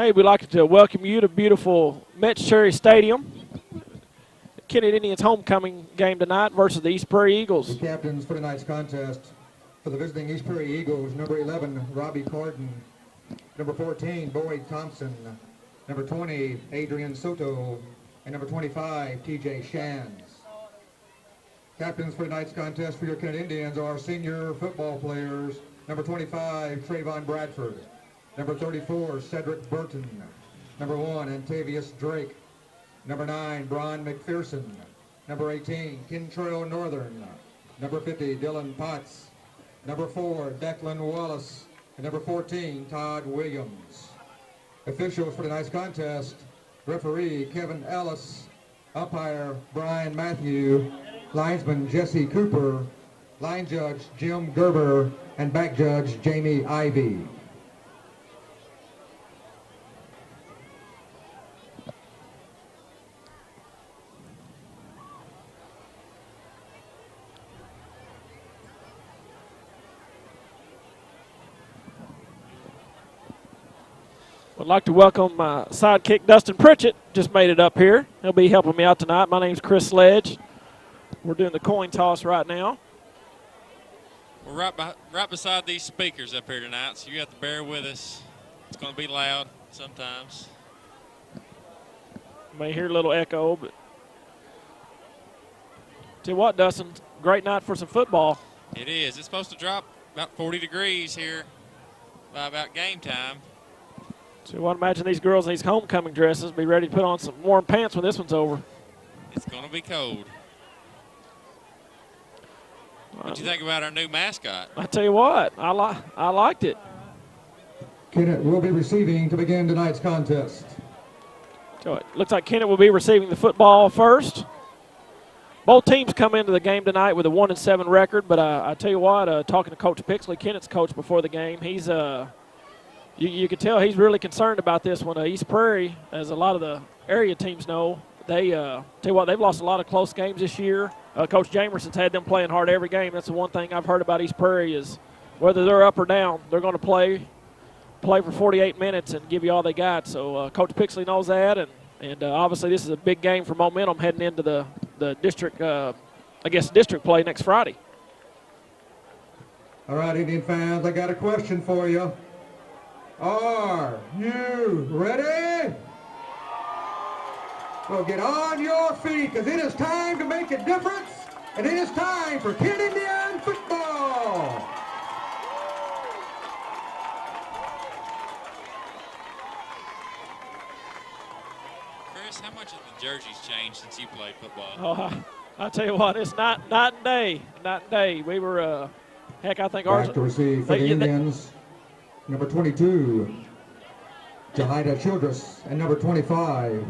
Hey, we'd like to welcome you to beautiful Metz-Cherry Stadium. The Kennett Indians homecoming game tonight versus the East Prairie Eagles. The captains for tonight's contest for the visiting East Prairie Eagles, number 11, Robbie Corden, number 14, Boyd Thompson, number 20, Adrian Soto, and number 25, TJ Shands. Captains for tonight's contest for your Kennett Indians are senior football players, number 25, Trayvon Bradford, number 34, Cedric Burton, number 1, Antavius Drake, number 9, Brian McPherson, number 18, Kentrail Northern, number 50, Dylan Potts, number 4, Declan Wallace, and number 14, Todd Williams. Officials for tonight's contest, referee Kevin Ellis, umpire Brian Matthew, linesman Jesse Cooper, line judge Jim Gerber, and back judge Jamie Ivey. I'd like to welcome my sidekick, Dustin Pritchett. Just made it up here. He'll be helping me out tonight. My name's Chris Sledge. We're doing the coin toss right now. We're right beside these speakers up here tonight, so you have to bear with us. It's going to be loud sometimes. You may hear a little echo, but tell you what, Dustin, great night for some football. It is. It's supposed to drop about 40 degrees here by about game time. So I imagine these girls in these homecoming dresses be ready to put on some warm pants when this one's over. It's going to be cold. What do you think about our new mascot? I tell you what, I liked it. Kennett will be receiving to begin tonight's contest. So it looks like Kennett will be receiving the football first. Both teams come into the game tonight with a 1-7 record, but I tell you what, talking to Coach Pixley, Kennett's coach before the game, he's you can tell he's really concerned about this one. East Prairie, as a lot of the area teams know, they tell you what, they've lost a lot of close games this year. Coach Jamerson's had them playing hard every game. That's the one thing I've heard about East Prairie is whether they're up or down, they're going to play for 48 minutes and give you all they got. So Coach Pixley knows that, and obviously this is a big game for momentum heading into the district, district play next Friday. All right, Indian fans, I got a question for you. Are you ready? Well, get on your feet, because it is time to make a difference, and it is time for Kennett Indian football. Chris, how much have the jerseys changed since you played football? Oh, I'll tell you what, it's night and day. We were, heck, I think ours. Back to receive for the Indians, number 22, Jahida Childress, and number 25,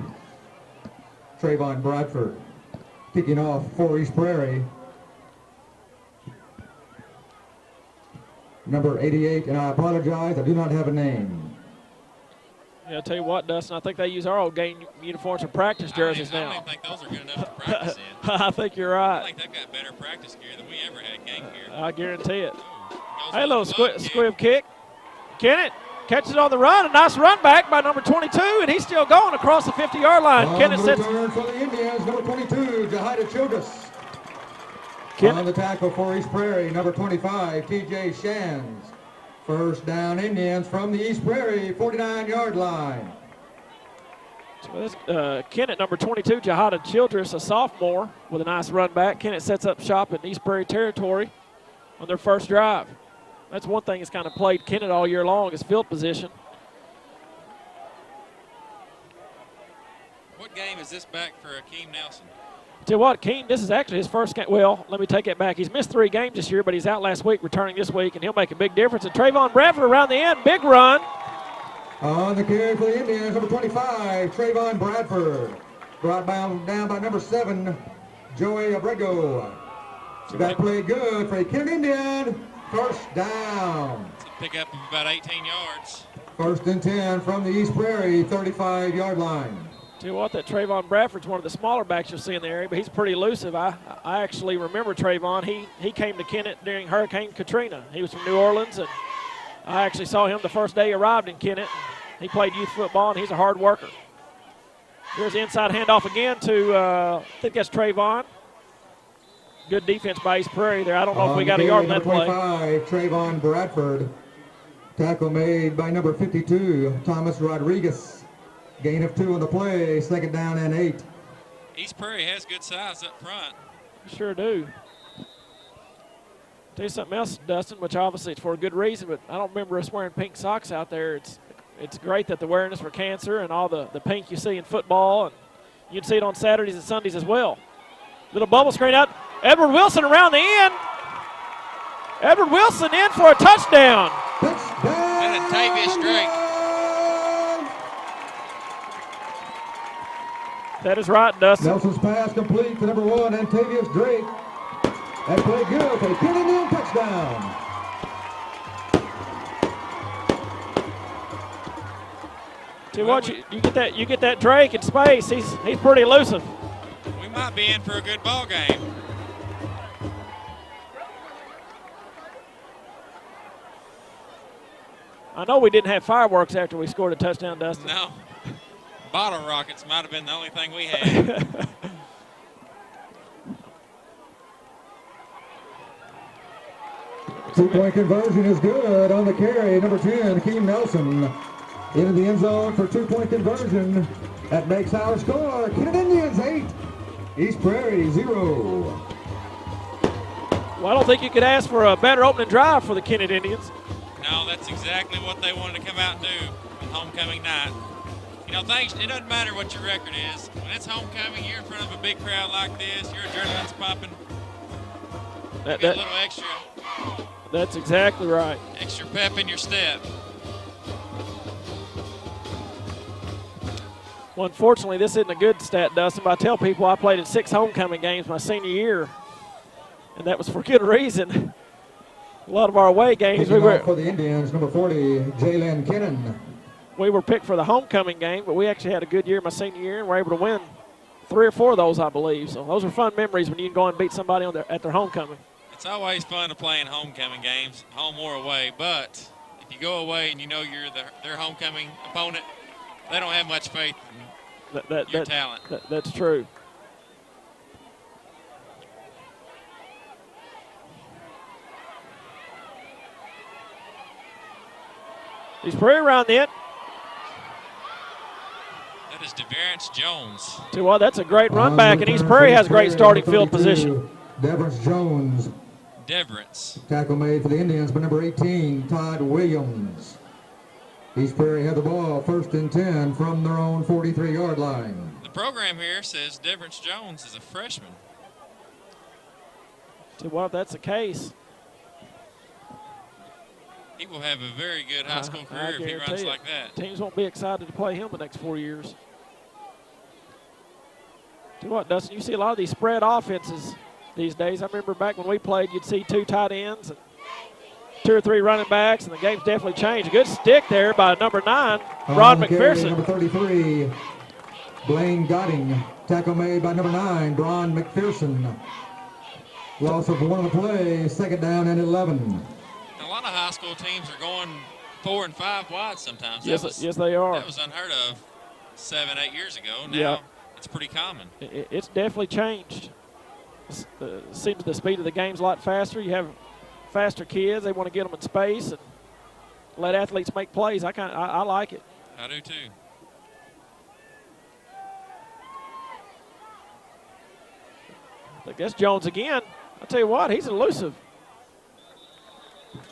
Trayvon Bradford. Kicking off for East Prairie, number 88, and I apologize, I do not have a name. Yeah, I'll tell you what, Dustin, I think they use our old game uniforms and practice jerseys now. I don't even think those are good enough to practice in. I think you're right. I think they've got better practice gear than we ever had game gear. I guarantee it. Ooh, hey, little squib kick. Kennett catches on the run. A nice run back by number 22, and he's still going across the 50-yard line. Kennett sets. Return for the Indians, number 22, Jahida Childress. On the tackle for East Prairie, number 25, TJ Shands. First down Indians from the East Prairie 49-yard line. So Kennett, number 22, Jahida Childress, a sophomore, with a nice run back. Kennett sets up shop in East Prairie territory on their first drive. That's one thing that's kind of played Kennett all year long is field position. What game is this back for Akeem Nelson? Tell you what, Keene, this is actually his first game. Well, let me take it back. He's missed 3 games this year, but he's out last week, returning this week, and he'll make a big difference. And Trayvon Bradford around the end, big run. On the carry for the Indians, number 25, Trayvon Bradford. Brought down by number 7, Joey Abrego. That played good for a Kennett Indian. First down. Pick up about 18 yards. First and 10 from the East Prairie 35-yard line. Tell you what, that Trayvon Bradford's one of the smaller backs you'll see in the area, but he's pretty elusive. I actually remember Trayvon. He came to Kennett during Hurricane Katrina. He was from New Orleans, and I actually saw him the first day he arrived in Kennett. He played youth football, and he's a hard worker. Here's the inside handoff again to, I think that's Trayvon. Good defense by East Prairie there. I don't know if we got a yard in that play. 25, Trayvon Bradford. Tackle made by number 52, Thomas Rodriguez. Gain of 2 on the play, 2nd down and 8. East Prairie has good size up front. You sure do. Tell you something else, Dustin, which obviously it's for a good reason, but I don't remember us wearing pink socks out there. It's great that the awareness for cancer and all the pink you see in football, and you can see it on Saturdays and Sundays as well. Little bubble screen out. Edward Wilson around the end. Edward Wilson in for a touchdown. And Antavius Drake. That is right, Dustin. Nelson's pass complete to number 1, Antavius Drake. That play good for the Kennett Indian touchdown. See what you get that Drake in space. He's pretty elusive. We might be in for a good ball game. I know we didn't have fireworks after we scored a touchdown, Dustin. No. Bottle rockets might have been the only thing we had. Two-point conversion is good on the carry. Number 10, Keem Nelson, into the end zone for 2-point conversion. That makes our score. Kennett Indians 8, East Prairie 0. Well, I don't think you could ask for a better opening drive for the Kennett Indians. No, that's exactly what they wanted to come out and do on homecoming night. You know, it doesn't matter what your record is. When it's homecoming, you're in front of a big crowd like this, your adrenaline's popping. You get a little extra. That's exactly right. Extra pep in your step. Well, unfortunately, this isn't a good stat, Dustin, but I tell people I played in 6 homecoming games my senior year, and that was for good reason. A lot of our away games, we were for the Indians, number 40, Jalen Kennan. We were picked for the homecoming game, but we actually had a good year my senior year and were able to win 3 or 4 of those, I believe. So those are fun memories when you can go and beat somebody at their homecoming. It's always fun to play in homecoming games, home or away, but if you go away and you know you're their homecoming opponent, they don't have much faith in your talent. That's true. He's Prairie around the end. That is DeVarance Jones. Well, that's a great run back, and East Prairie has great starting field position. Deverance Jones. Deverance. Tackle made for the Indians by number 18, Todd Williams. East Prairie had the ball 1st and 10 from their own 43-yard line. The program here says Deverance Jones is a freshman. Well, if that's the case, he will have a very good high school career if he runs like that. Teams won't be excited to play him the next 4 years. Tell you what, Dustin, you see a lot of these spread offenses these days. I remember back when we played, you'd see 2 tight ends and 2 or 3 running backs, and the game's definitely changed. Good stick there by number 9, Ron McPherson. Number 33, Blaine Godding. Tackle made by number 9, Ron McPherson. Loss of 1 on the play, 2nd down and 11. A lot of high school teams are going 4 and 5 wide sometimes. Yes, they are. That was unheard of 7, 8 years ago. Now it's pretty common. It's definitely changed. Seems the speed of the game's a lot faster. You have faster kids. They want to get them in space and let athletes make plays. I like it. I do too. I guess Jones again. I'll tell you what, he's elusive.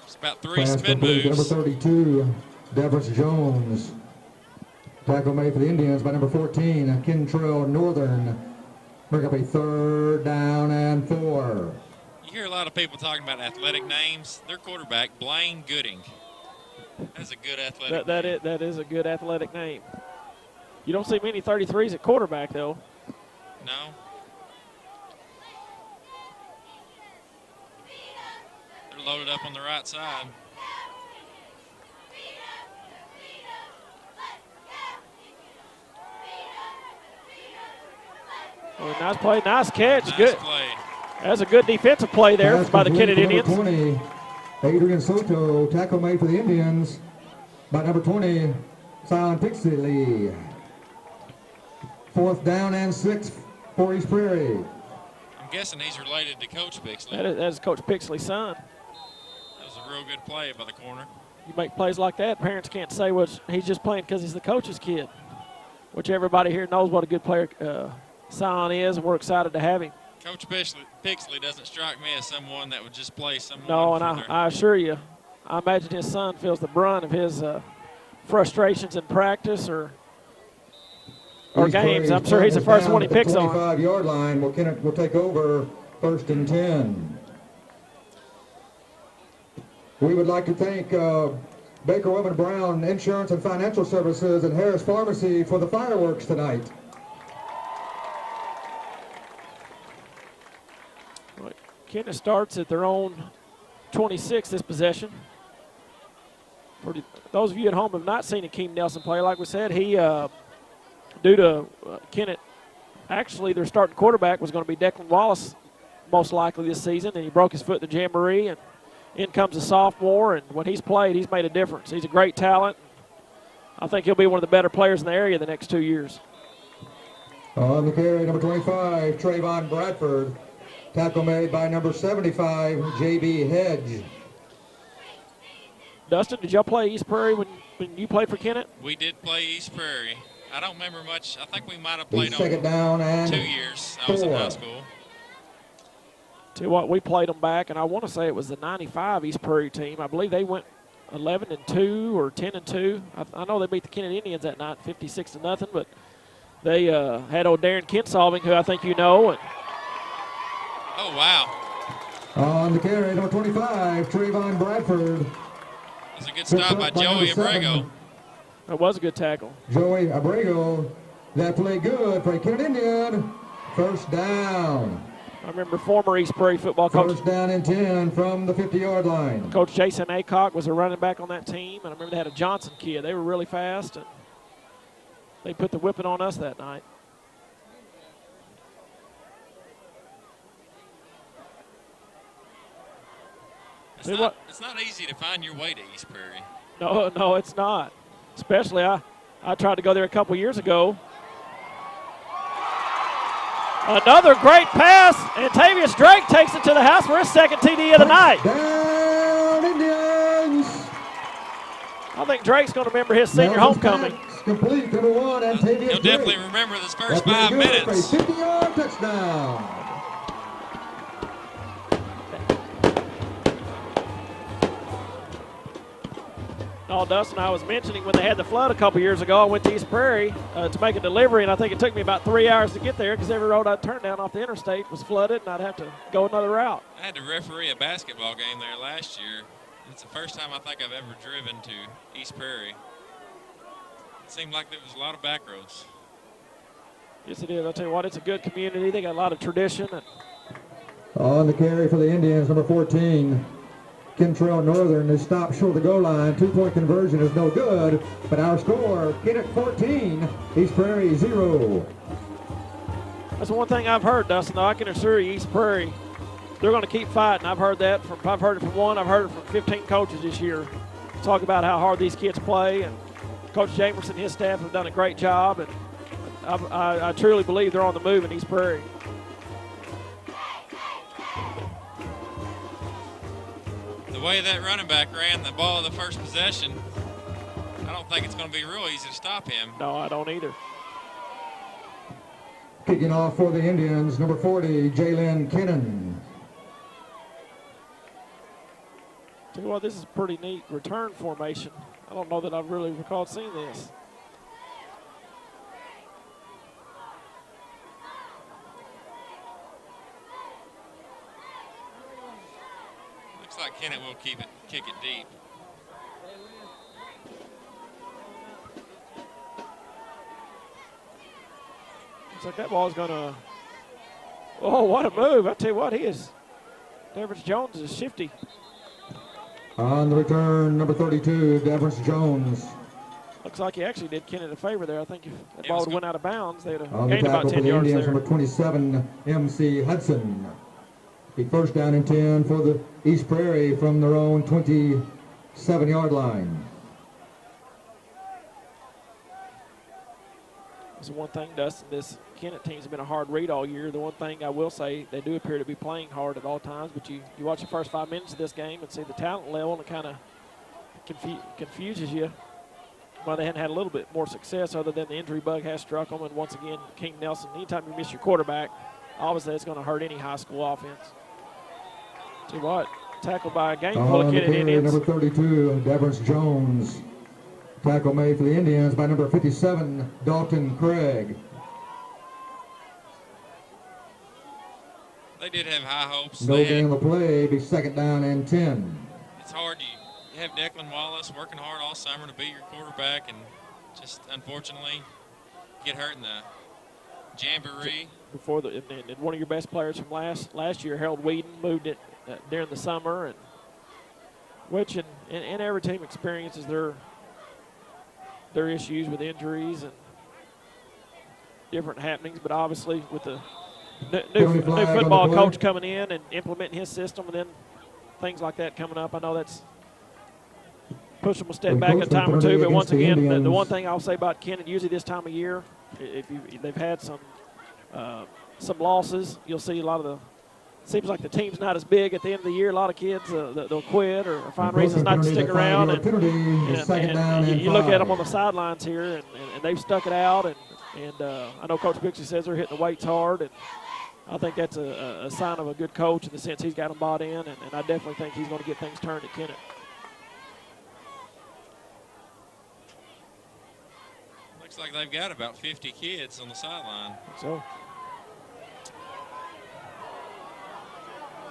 It's about 3 spin moves. Number 32, Deverance Jones. Tackle made for the Indians by number 14, Kentrell Northern. Bring up a 3rd down and 4. You hear a lot of people talking about athletic names. Their quarterback, Blaine Gooding. That's a good athletic name. That is a good athletic name. You don't see many 33s at quarterback, though. No. They're loaded up on the right side. Oh, nice play, nice catch. Nice good. Play. That's a good defensive play there by the Kennett Indians. 20, Adrian Soto, tackle made for the Indians by number 20, Silent Pixley. 4th down and 6 for East Prairie. I'm guessing he's related to Coach Pixley. That is Coach Pixley's son. That was a real good play by the corner. You make plays like that, parents can't say he's just playing because he's the coach's kid, which everybody here knows what a good player Sion is, and we're excited to have him. Coach Pixley doesn't strike me as someone that would just play someone. No, and I assure you, I imagine his son feels the brunt of his frustrations in practice or games. I'm sure he's the first one he picks on. 25-yard line. Well, Kennett will take over 1st and 10. We would like to thank Baker Women Brown Insurance and Financial Services and Harris Pharmacy for the fireworks tonight. Kennett starts at their own 26 this possession. For those of you at home who have not seen Akeem Nelson play, like we said, he, due to Kennett, actually their starting quarterback was going to be Declan Wallace most likely this season, and he broke his foot in the jamboree, and in comes a sophomore, and when he's played, he's made a difference. He's a great talent. I think he'll be one of the better players in the area the next 2 years. On the carry, number 25, Trayvon Bradford. Tackle made by number 75, J.B. Hedge. Dustin, did y'all play East Prairie when you played for Kennett? We did play East Prairie. I don't remember much. I think we might have played Second down and 2 years. I was in high school. Tell you what, we played them back, and I want to say it was the 95 East Prairie team. I believe they went 11-2 or 10-2. I know they beat the Kennett Indians that night, 56-0, but they had old Darren Kinsolving, who I think you know. And oh, wow. On the carry, number 25, Trayvon Bradford. That was a good stop by Joey Abrego. That was a good tackle. Joey Abrego, that play good for a Kennett Indian. 1st down. I remember former East Prairie football coach. 1st down and 10 from the 50-yard line. Coach Jason Acock was a running back on that team, and I remember they had a Johnson kid. They were really fast, and they put the whipping on us that night. It's not easy to find your way to East Prairie. No, it's not. Especially, I tried to go there a couple years ago. Another great pass, and Tavius Drake takes it to the house for his 2nd TD of the night. Down Indians. I think Drake's going to remember his senior homecoming. Complete, number 1, and Tavius He'll definitely remember this first 5 minutes. 50-yard touchdown. Oh, Dustin, I was mentioning when they had the flood a couple years ago, I went to East Prairie to make a delivery, and I think it took me about 3 hours to get there because every road I turned down off the interstate was flooded, and I'd have to go another route. I had to referee a basketball game there last year. It's the first time I think I've ever driven to East Prairie. It seemed like there was a lot of back roads. Yes, it is. I'll tell you what, it's a good community. They got a lot of tradition. On the carry for the Indians, number 14. Kentrell Northern is stopped short of the goal line. 2-point conversion is no good, but our score, Kennett 14, East Prairie 0. That's the one thing I've heard, Dustin, though. I can assure you East Prairie, they're going to keep fighting. I've heard it from one, I've heard it from 15 coaches this year. Talk about how hard these kids play, and Coach Jamerson and his staff have done a great job, and I truly believe they're on the move in East Prairie. The way that running back ran the ball of the first possession, I don't think it's going to be real easy to stop him. No, I don't either. Kicking off for the Indians, number 40, Jalen Kennan. Tell you what, this is a pretty neat return formation. I don't know that I've really recalled seeing this. Looks like Kennett will kick it deep. Looks like that ball's gonna. Oh, what a move! I tell you what, he is. Devers Jones is shifty. On the return, number 32, Devers Jones. Looks like he actually did Kennett a favor there. I think if that ball went out of bounds, they'd have On the gained about tackle 10 for the yards Indians, there. number 27, MC Hudson. The 1st down and 10 for the East Prairie from their own 27-yard line. That's the one thing, Dustin, this Kennett team's been a hard read all year. The one thing I will say, they do appear to be playing hard at all times, but you watch the first 5 minutes of this game and see the talent level, and it kind of confuses you why they hadn't had a little bit more success other than the injury bug has struck them. And once again, King Nelson, anytime you miss your quarterback, obviously it's going to hurt any high school offense. See what? Tackled by a game full of Kennett Indians. Number 32, Deverance Jones. Tackle made for the Indians by number 57, Dalton Craig. They did have high hopes. No gain on the play, be second down and 10. It's hard. You have Declan Wallace working hard all summer to be your quarterback, and just unfortunately get hurt in the jamboree. Before and one of your best players from last year, Harold Whedon, moved it during the summer, and which and every team experiences their issues with injuries and different happenings. But obviously, with the new football coach coming in and implementing his system, and then things like that coming up, I know that's push them a step back a time or two. But once again, the one thing I'll say about Kennett, usually this time of year, if they've had some losses, you'll see a lot of the. Seems like the team's not as big at the end of the year. A lot of kids they'll quit or find reasons not to stick around. And you look at them on the sidelines here, and they've stuck it out. And I know Coach Pixley says they're hitting the weights hard, and I think that's a sign of a good coach in the sense he's got them bought in, and I definitely think he's going to get things turned at Kennett. Looks like they've got about 50 kids on the sideline. So.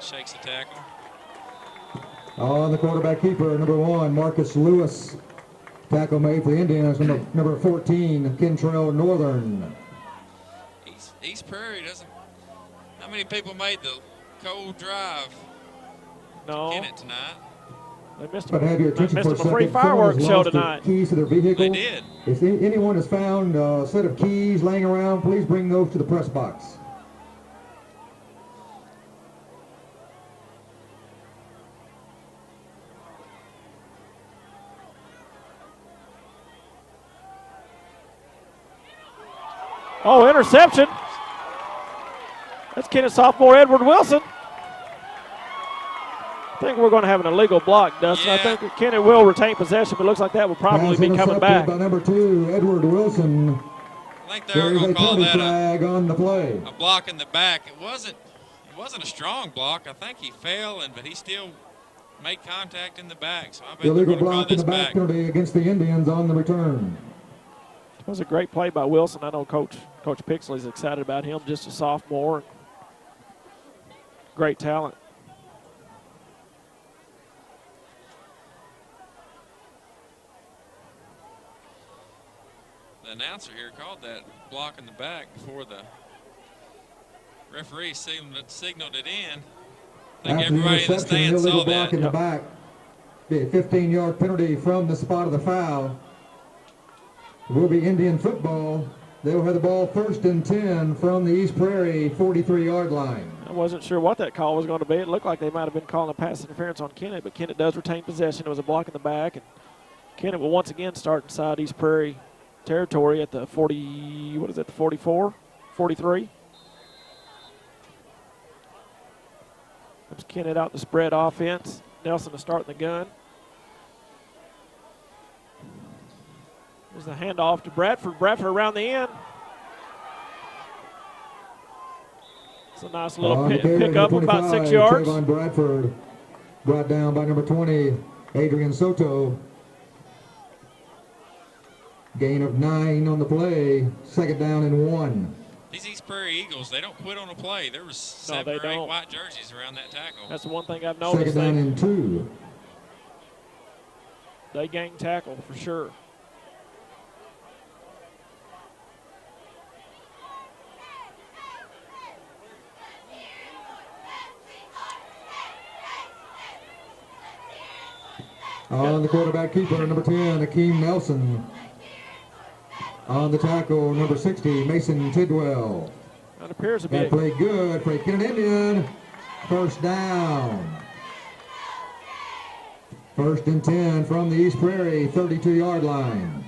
Shakes the tackle. On the quarterback keeper, number 1, Marcus Lewis. Tackle made for the Indians, number 14, Kentrell Northern. East Prairie doesn't. How many people made the cold drive to Kennett tonight? They missed but have your attention for a free fireworks show tonight. Keys to their vehicle. They did. If anyone has found a set of keys laying around, please bring those to the press box. Oh, interception. That's Kennett sophomore Edward Wilson. I think we're going to have an illegal block, Dustin. Yeah. I think Kennett will retain possession, but it looks like that will probably be coming back. By number 2, Edward Wilson. I think they're going to call that flag on the play. A block in the back. It wasn't a strong block. I think he fell, but he still made contact in the back. So I bet illegal block in the back penalty against the Indians on the return. It was a great play by Wilson. I know Coach Pixley's excited about him, just a sophomore. Great talent. The announcer here called that block in the back before the referee signaled it in. I think everybody in the stands saw that. Block in the back. Be a 15-yard penalty from the spot of the foul. It will be Indian football. They'll have the ball 1st and 10 from the East Prairie 43-yard line. I wasn't sure what that call was going to be. It looked like they might have been calling a pass interference on Kennett, but Kennett does retain possession. It was a block in the back, and Kennett will once again start inside East Prairie territory at the 40, what is it, the 44, 43. Comes Kennett out the spread offense. Nelson to start in the gun. There's the handoff to Bradford. Bradford around the end. It's a nice little pick up of about 6 yards. Trayvon Bradford brought down by number 20, Adrian Soto. Gain of 9 on the play. 2nd down and 1. These East Prairie Eagles, they don't quit on a play. There was 7 or 8 white jerseys around that tackle. That's the one thing I've noticed. 2nd down and 2. They gang tackle for sure. On the quarterback keeper, number 10, Akeem Nelson. On the tackle, number 60, Mason Tidwell. That appears to be that play good for a Kennett Indian. 1st down. 1st and 10 from the East Prairie 32-yard line.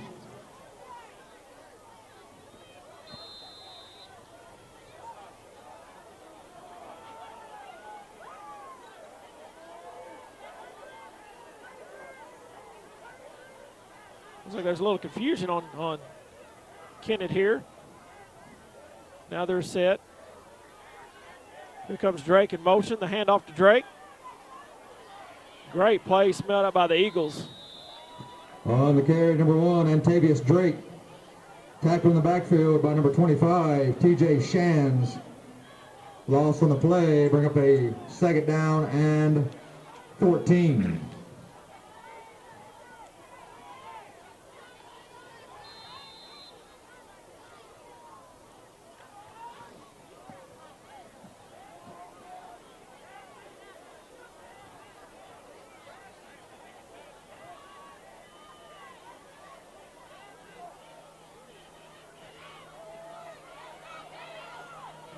Looks like there's a little confusion on Kennett here. Now they're set. Here comes Drake in motion. The handoff to Drake. Great play smelled up by the Eagles. On the carry, number 1, Antavius Drake. Tackle in the backfield by number 25, TJ Shands. Loss on the play, bring up a second down and 14.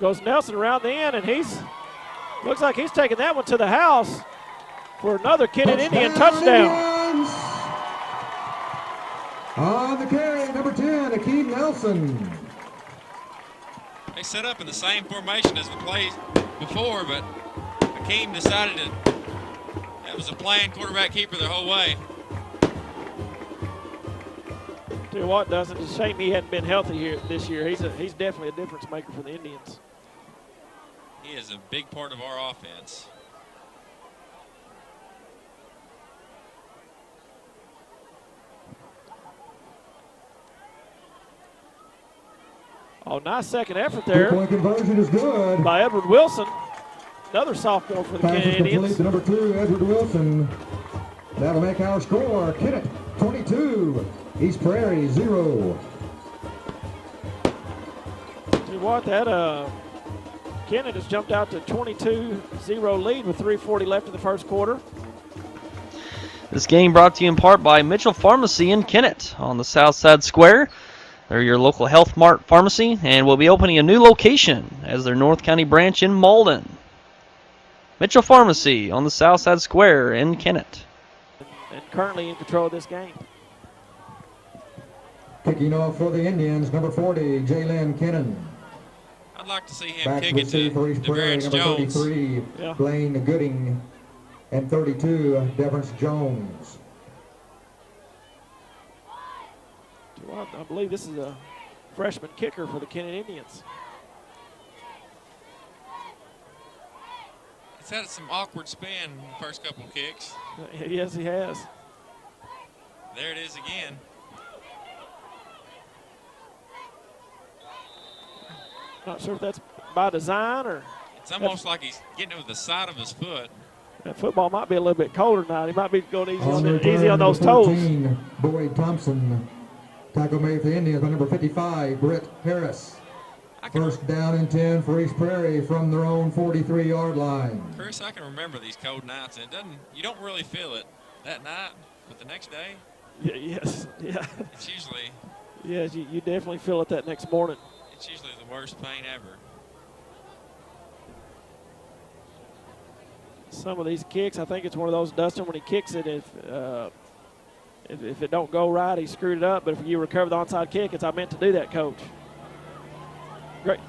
Goes Nelson around the end, and looks like he's taking that one to the house for another Kennett Indian touchdown. Indians. On the carry, number 10, Akeem Nelson. They set up in the same formation as the play before, but Akeem decided that was a playing quarterback keeper the whole way. Tell you what, Dustin, it's a shame he hadn't been healthy here this year. He's definitely a difference maker for the Indians. He is a big part of our offense. Oh, nice second effort there. Two-point conversion is good. By Edward Wilson, another sophomore for the Pass Kennett is complete Indians. to number 2, Edward Wilson. That'll make our score. Kennett 22, East Prairie 0. Tell you what, that Kennett has jumped out to 22-0 lead with 3:40 left in the first quarter. This game brought to you in part by Mitchell Pharmacy in Kennett on the South Side Square. They're your local Health Mart pharmacy and will be opening a new location as their North County branch in Malden. Mitchell Pharmacy on the South Side Square in Kennett. And currently in control of this game. Kicking off for the Indians, number 40, Jalen Kennan. I'd like to see him Back kick to it receive for to East Prairie, DeVarance number Jones. 33, Yeah. Blaine Gooding, and 32, Deverance Jones. Well, I believe this is a freshman kicker for the Kennett Indians. He's had some awkward spin in the first couple of kicks. Yes, he has. There it is again. Not sure if that's by design or It's almost like he's getting it with the side of his foot. that football might be a little bit colder now. He might be going easy On on, the return, easy on those number toes. 14, Boyd Thompson. Tackle made for the Indians by number 55, Britt Harris. First down and 10 for East Prairie from their own 43-yard line. Chris, I can remember these cold nights, and you don't really feel it that night, but the next day, Yeah, yes, yeah, it's usually yes. You definitely feel it that next morning. it's usually the worst pain ever. Some of these kicks, I think it's one of those, Dustin, when he kicks it, if it don't go right, he screwed it up. But if you recover the onside kick, it's I meant to do that, coach. Great.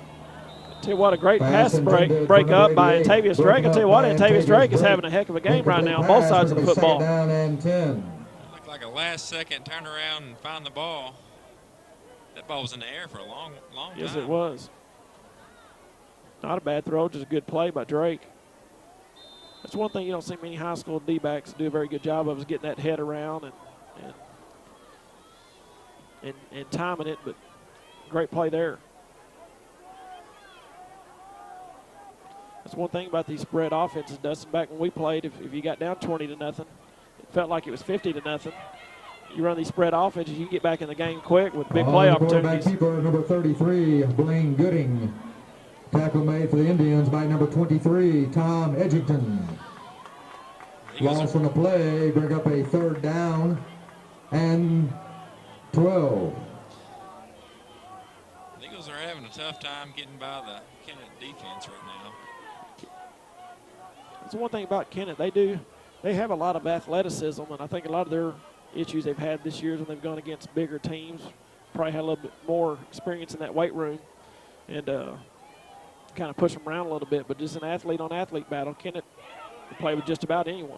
Tell you what, a great pass break up by Antavius Drake. I tell you what, Antavius Drake is having a heck of a game right now on both sides of the football. Down and 10. It looked like a last-second turn around and find the ball. That ball was in the air for a long time. Yes, it was. Not a bad throw, just a good play by Drake. That's one thing you don't see many high school D-backs do a very good job of, is getting that head around and timing it, but great play there. That's one thing about these spread offenses, Dustin. Back when we played, if you got down 20-0, it felt like it was 50-0. You run these spread offenses, you get back in the game quick with big play opportunities. Keeper, number 33, Blaine Gooding. Tackle made for the Indians by number 23, Tom Edgington. Loss on the play, bring up a third down and 12. The Eagles are having a tough time getting by the Kennett defense right now. That's one thing about Kennett. They have a lot of athleticism, and I think a lot of their issues they've had this year is when they've gone against bigger teams, probably had a little bit more experience in that weight room and kind of push them around a little bit. But just an athlete-on-athlete battle, Kennett can play with just about anyone.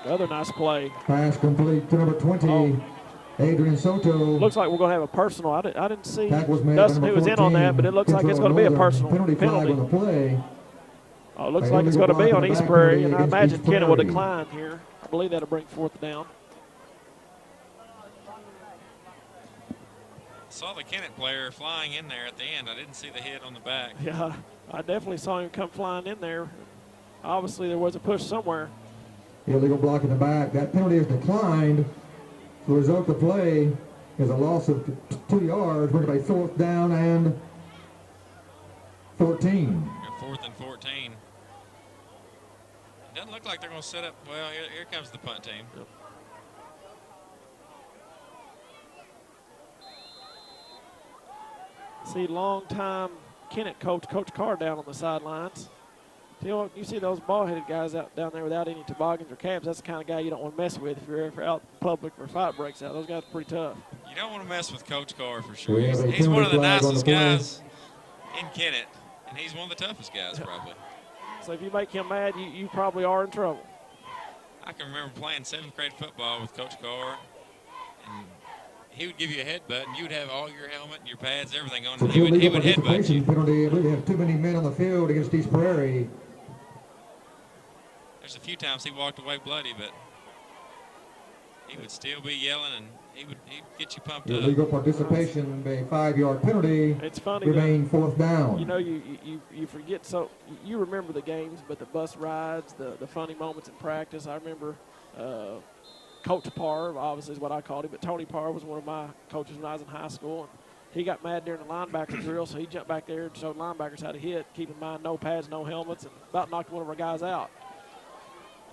Another nice play. Pass complete to number 20, Adrian Soto. Looks like we're going to have a personal. I didn't see Was made Dustin by who was in on that, but it looks like it's going to be a personal penalty. Flag on the play. Oh, it looks like it's going to be on East Prairie, and I imagine Kennett will decline here. I believe that'll bring 4th down. Saw the Kennett player flying in there at the end. I didn't see the hit on the back. Yeah, I definitely saw him come flying in there. Obviously, there was a push somewhere. Illegal block in the back. That penalty is declined. The result of the play is a loss of 2 yards. We're going to be 4th down and 14. 4th and 14. Doesn't look like they're going to set up. Well, here comes the punt team. Yep. See, long-time Kennett coach, Coach Carr, down on the sidelines. You see those ball-headed guys out down there without any toboggans or cabs. That's the kind of guy you don't want to mess with if you're ever out in public or a fight breaks out. Those guys are pretty tough. You don't want to mess with Coach Carr for sure. He's one of the nicest guys in Kennett, and he's one of the toughest guys probably. So if you make him mad, you probably are in trouble. I can remember playing 7th grade football with Coach Carr, and he would give you a headbutt, and you would have all your helmet and your pads, everything on, and he would headbutt you. Penalty. I believe they have too many men on the field against East Prairie. There's a few times he walked away bloody, but he would still be yelling, and he'd get you pumped up. Illegal participation, a 5-yard penalty. It's funny. Remain 4th down. You know, you forget, so you remember the games, but the bus rides, the funny moments in practice. I remember Coach Parr, obviously is what I called him, but Tony Parr was one of my coaches when I was in high school. And he got mad during the linebacker drill, so he jumped back there and showed linebackers how to hit. Keep in mind, no pads, no helmets, and about knocked one of our guys out.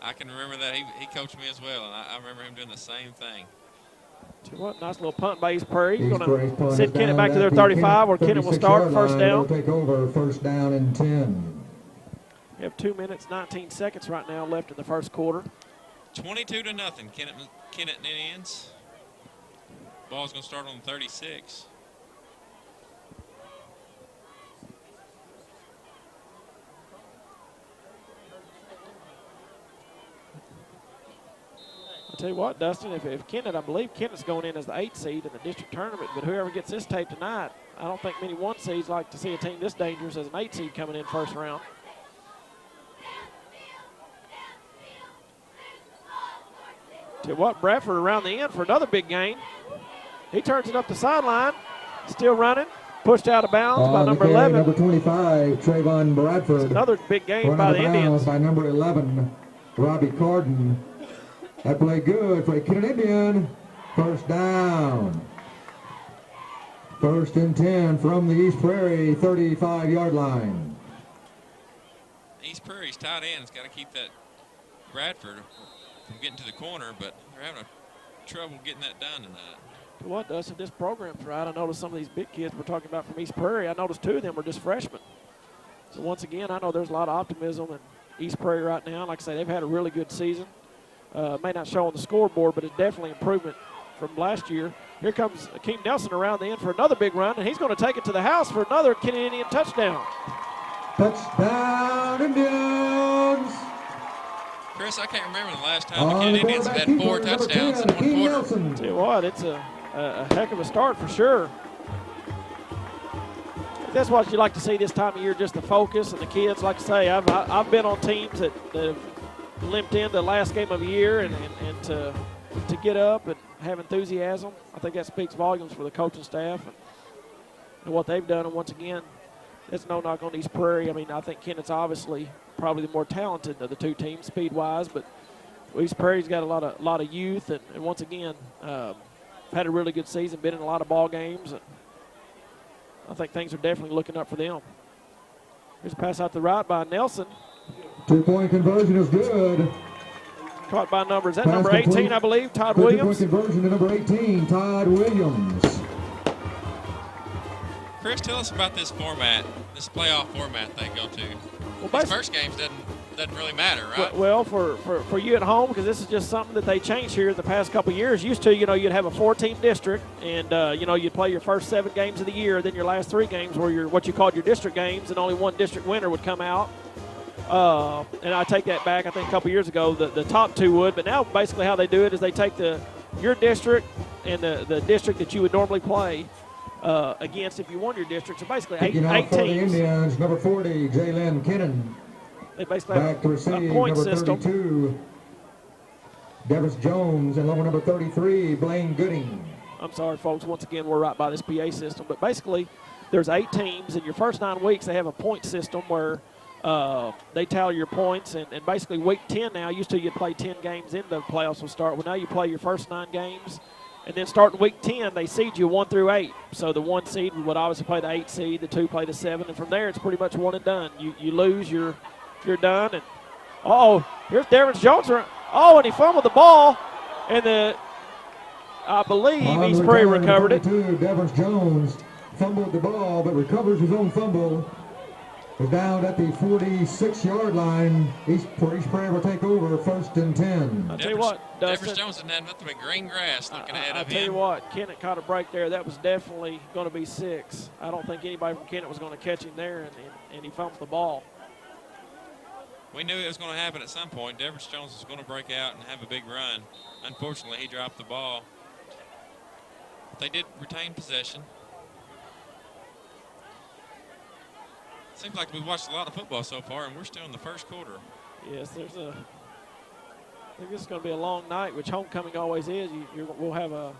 I can remember that. He coached me as well, and I remember him doing the same thing. What nice little punt by East Prairie. He's going to send Kennett back to their 35, where Kennett will start 1st down. Take over 1st down and 10. We have 2 minutes, 19 seconds right now left in the 1st quarter. 22-0, Kennett Indians. Ball's going to start on 36. I'll tell you what, Dustin, if Kennett, I believe Kennett's going in as the 8th seed in the district tournament, but whoever gets this tape tonight, I don't think many 1 seeds like to see a team this dangerous as an 8 seed coming in 1st round. Tell you what, Bradford around the end for another big gain. He turns it up the sideline, still running, pushed out of bounds by number 11. Number 25, Trayvon Bradford. It's another big gain by the Indians. By number 11, Robbie Carden. That play good for a Kennett Indian. 1st down. 1st and 10 from the East Prairie 35-yard line. East Prairie's tight end's got to keep that Bradford from getting to the corner, but they're having trouble getting that done tonight. What, Dustin, this program's right. I noticed some of these big kids we're talking about from East Prairie, I noticed 2 of them were just freshmen. So once again, I know there's a lot of optimism in East Prairie right now. Like I say, they've had a really good season. May not show on the scoreboard, but it's definitely improvement from last year. Here comes Akeem Nelson around the end for another big run, and he's going to take it to the house for another Kennett Indian touchdown. Touchdown, Indians! Chris, I can't remember the last time the Kennett Indians have had 4 touchdowns in 1 quarter. Tell you what, it's a heck of a start for sure. That's what you like to see this time of year, just the focus and the kids. Like I say, I've been on teams that have limped in the last game of the year, and to get up and have enthusiasm, I think that speaks volumes for the coaching staff and what they've done. And once again, that's no knock on East Prairie. I mean, I think Kennett's obviously probably the more talented of the 2 teams speed-wise, but East Prairie's got a lot of youth, and once again, had a really good season, been in a lot of ball games, and I think things are definitely looking up for them. Here's a pass out to the right by Nelson. 2-point conversion is good. Caught by number 18, I believe, Todd Williams. 2-point conversion to number 18, Todd Williams. Chris, tell us about this format, this playoff format they go to. Well, these first games doesn't really matter, right? Well, for you at home, because this is just something that they changed here the past couple of years. Used to, you'd have a 4-team district, and you'd play your first 7 games of the year. Then your last 3 games were what you called your district games, and only 1 district winner would come out. And I take that back. I think a couple years ago the top two would, but now basically how they do it is they take your district and the district that you would normally play against if you won your district. So basically eight for the teams. Indians, number 40, Jalen Kennett. They basically Back to have receive, a point number system. 32, Devers Jones, and number 33, Blaine Gooding. I'm sorry, folks. Once again, we're right by this PA system. But basically, there's 8 teams. In your first 9 weeks, they have a point system where they tally your points. And basically, week 10 now, used to you'd play 10 games into the playoffs will start. Well, now you play your first 9 games. And then starting week 10, they seed you 1 through 8. So the 1 seed would obviously play the 8 seed, the 2 play the 7. And from there, it's pretty much one and done. You lose, you're done. And here's Devers Jones. And he fumbled the ball. And I believe East Prairie recovered it. Devers Jones fumbled the ball, but recovers his own fumble. Is down at the 46-yard line. East Prairie will take over 1st and 10. I'll tell you what, Dustin. Devers Jones didn't have nothing but green grass looking ahead of him. I'll tell you what, Kennett caught a break there. That was definitely going to be 6. I don't think anybody from Kennett was going to catch him there, and he fumbled the ball. We knew it was going to happen at some point. Devers Jones was going to break out and have a big run. Unfortunately, he dropped the ball. They did retain possession. Seems like we've watched a lot of football so far, and we're still in the first quarter. Yes, I think this is going to be a long night, which homecoming always is. We'll have a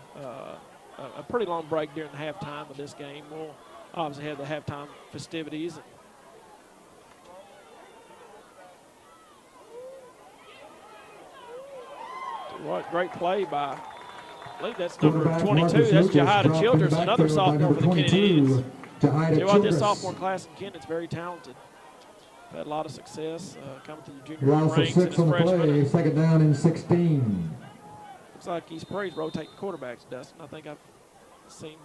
pretty long break during the halftime of this game. We'll obviously have the halftime festivities. What great play by, I believe that's number 22. That's Jahida Childress, another sophomore for the Kennett Indians. Tell you what, this sophomore class in Kennett's very talented. Had a lot of success coming to the junior ranks in his freshman. 2nd down and 16. Looks like East Prairie's rotating quarterbacks, Dustin. I think I've seen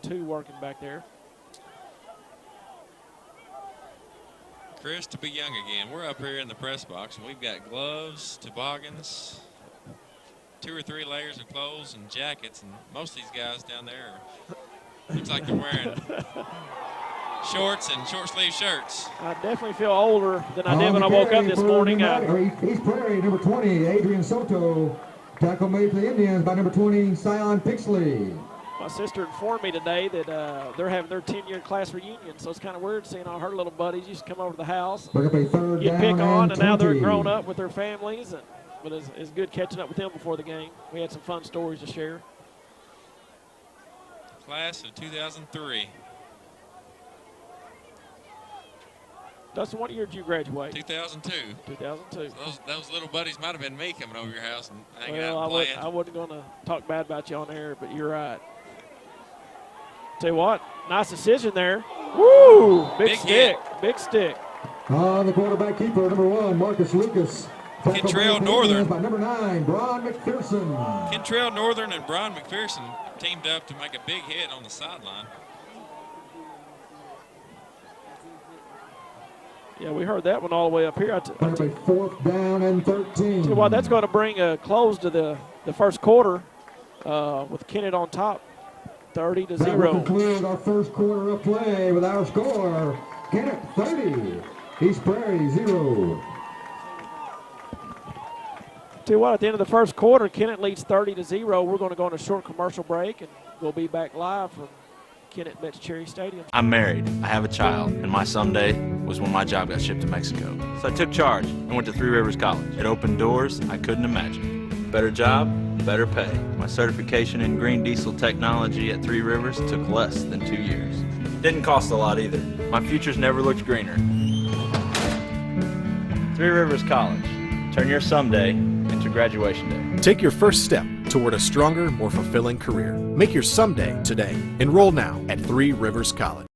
2 working back there. Chris, to be young again, we're up here in the press box, and we've got gloves, toboggans, 2 or 3 layers of clothes and jackets, and most of these guys down there looks like they're wearing shorts and short-sleeve shirts. I definitely feel older than I did when I woke up this morning. East Prairie, number 20, Adrian Soto. Tackle made for the Indians by number 20, Sion Pixley. My sister informed me today that they're having their 10-year class reunion, so it's kind of weird seeing all her little buddies used to come over to the house, Look up a 3rd get down pick on, and now they're 20. grown up with their families. But it's good catching up with them before the game. We had some fun stories to share. Class of 2003. Dustin, what year did you graduate? 2002. 2002. Those little buddies might have been me coming over your house and hanging Well, out and playing. I wasn't going to talk bad about you on air, but you're right. Tell you what, nice decision there. Woo! Big stick. Hit. Big stick. The quarterback keeper, number 1, Marcus Lucas. Kentrail Northern. By number 9, Brian McPherson. Kentrail Northern and Brian McPherson teamed up to make a big hit on the sideline. Yeah, we heard that one all the way up here. A 4th down and 13. Tell you what, that's going to bring a close to the first quarter with Kennett on top, 30-0. That will conclude our first quarter of play with our score, Kennett 30, East Prairie 0. Tell you what, at the end of the first quarter, Kennett leads 30-0. We're going to go on a short commercial break, and we'll be back live from Kennett Betts Cherry Stadium. I'm married, I have a child, and my someday was when my job got shipped to Mexico. So I took charge and went to Three Rivers College. It opened doors I couldn't imagine. Better job, better pay. My certification in green diesel technology at Three Rivers took less than 2 years. Didn't cost a lot either. My future's never looked greener. Three Rivers College. Turn your someday into graduation day. Take your first step toward a stronger, more fulfilling career. Make your someday today. Enroll now at Three Rivers College.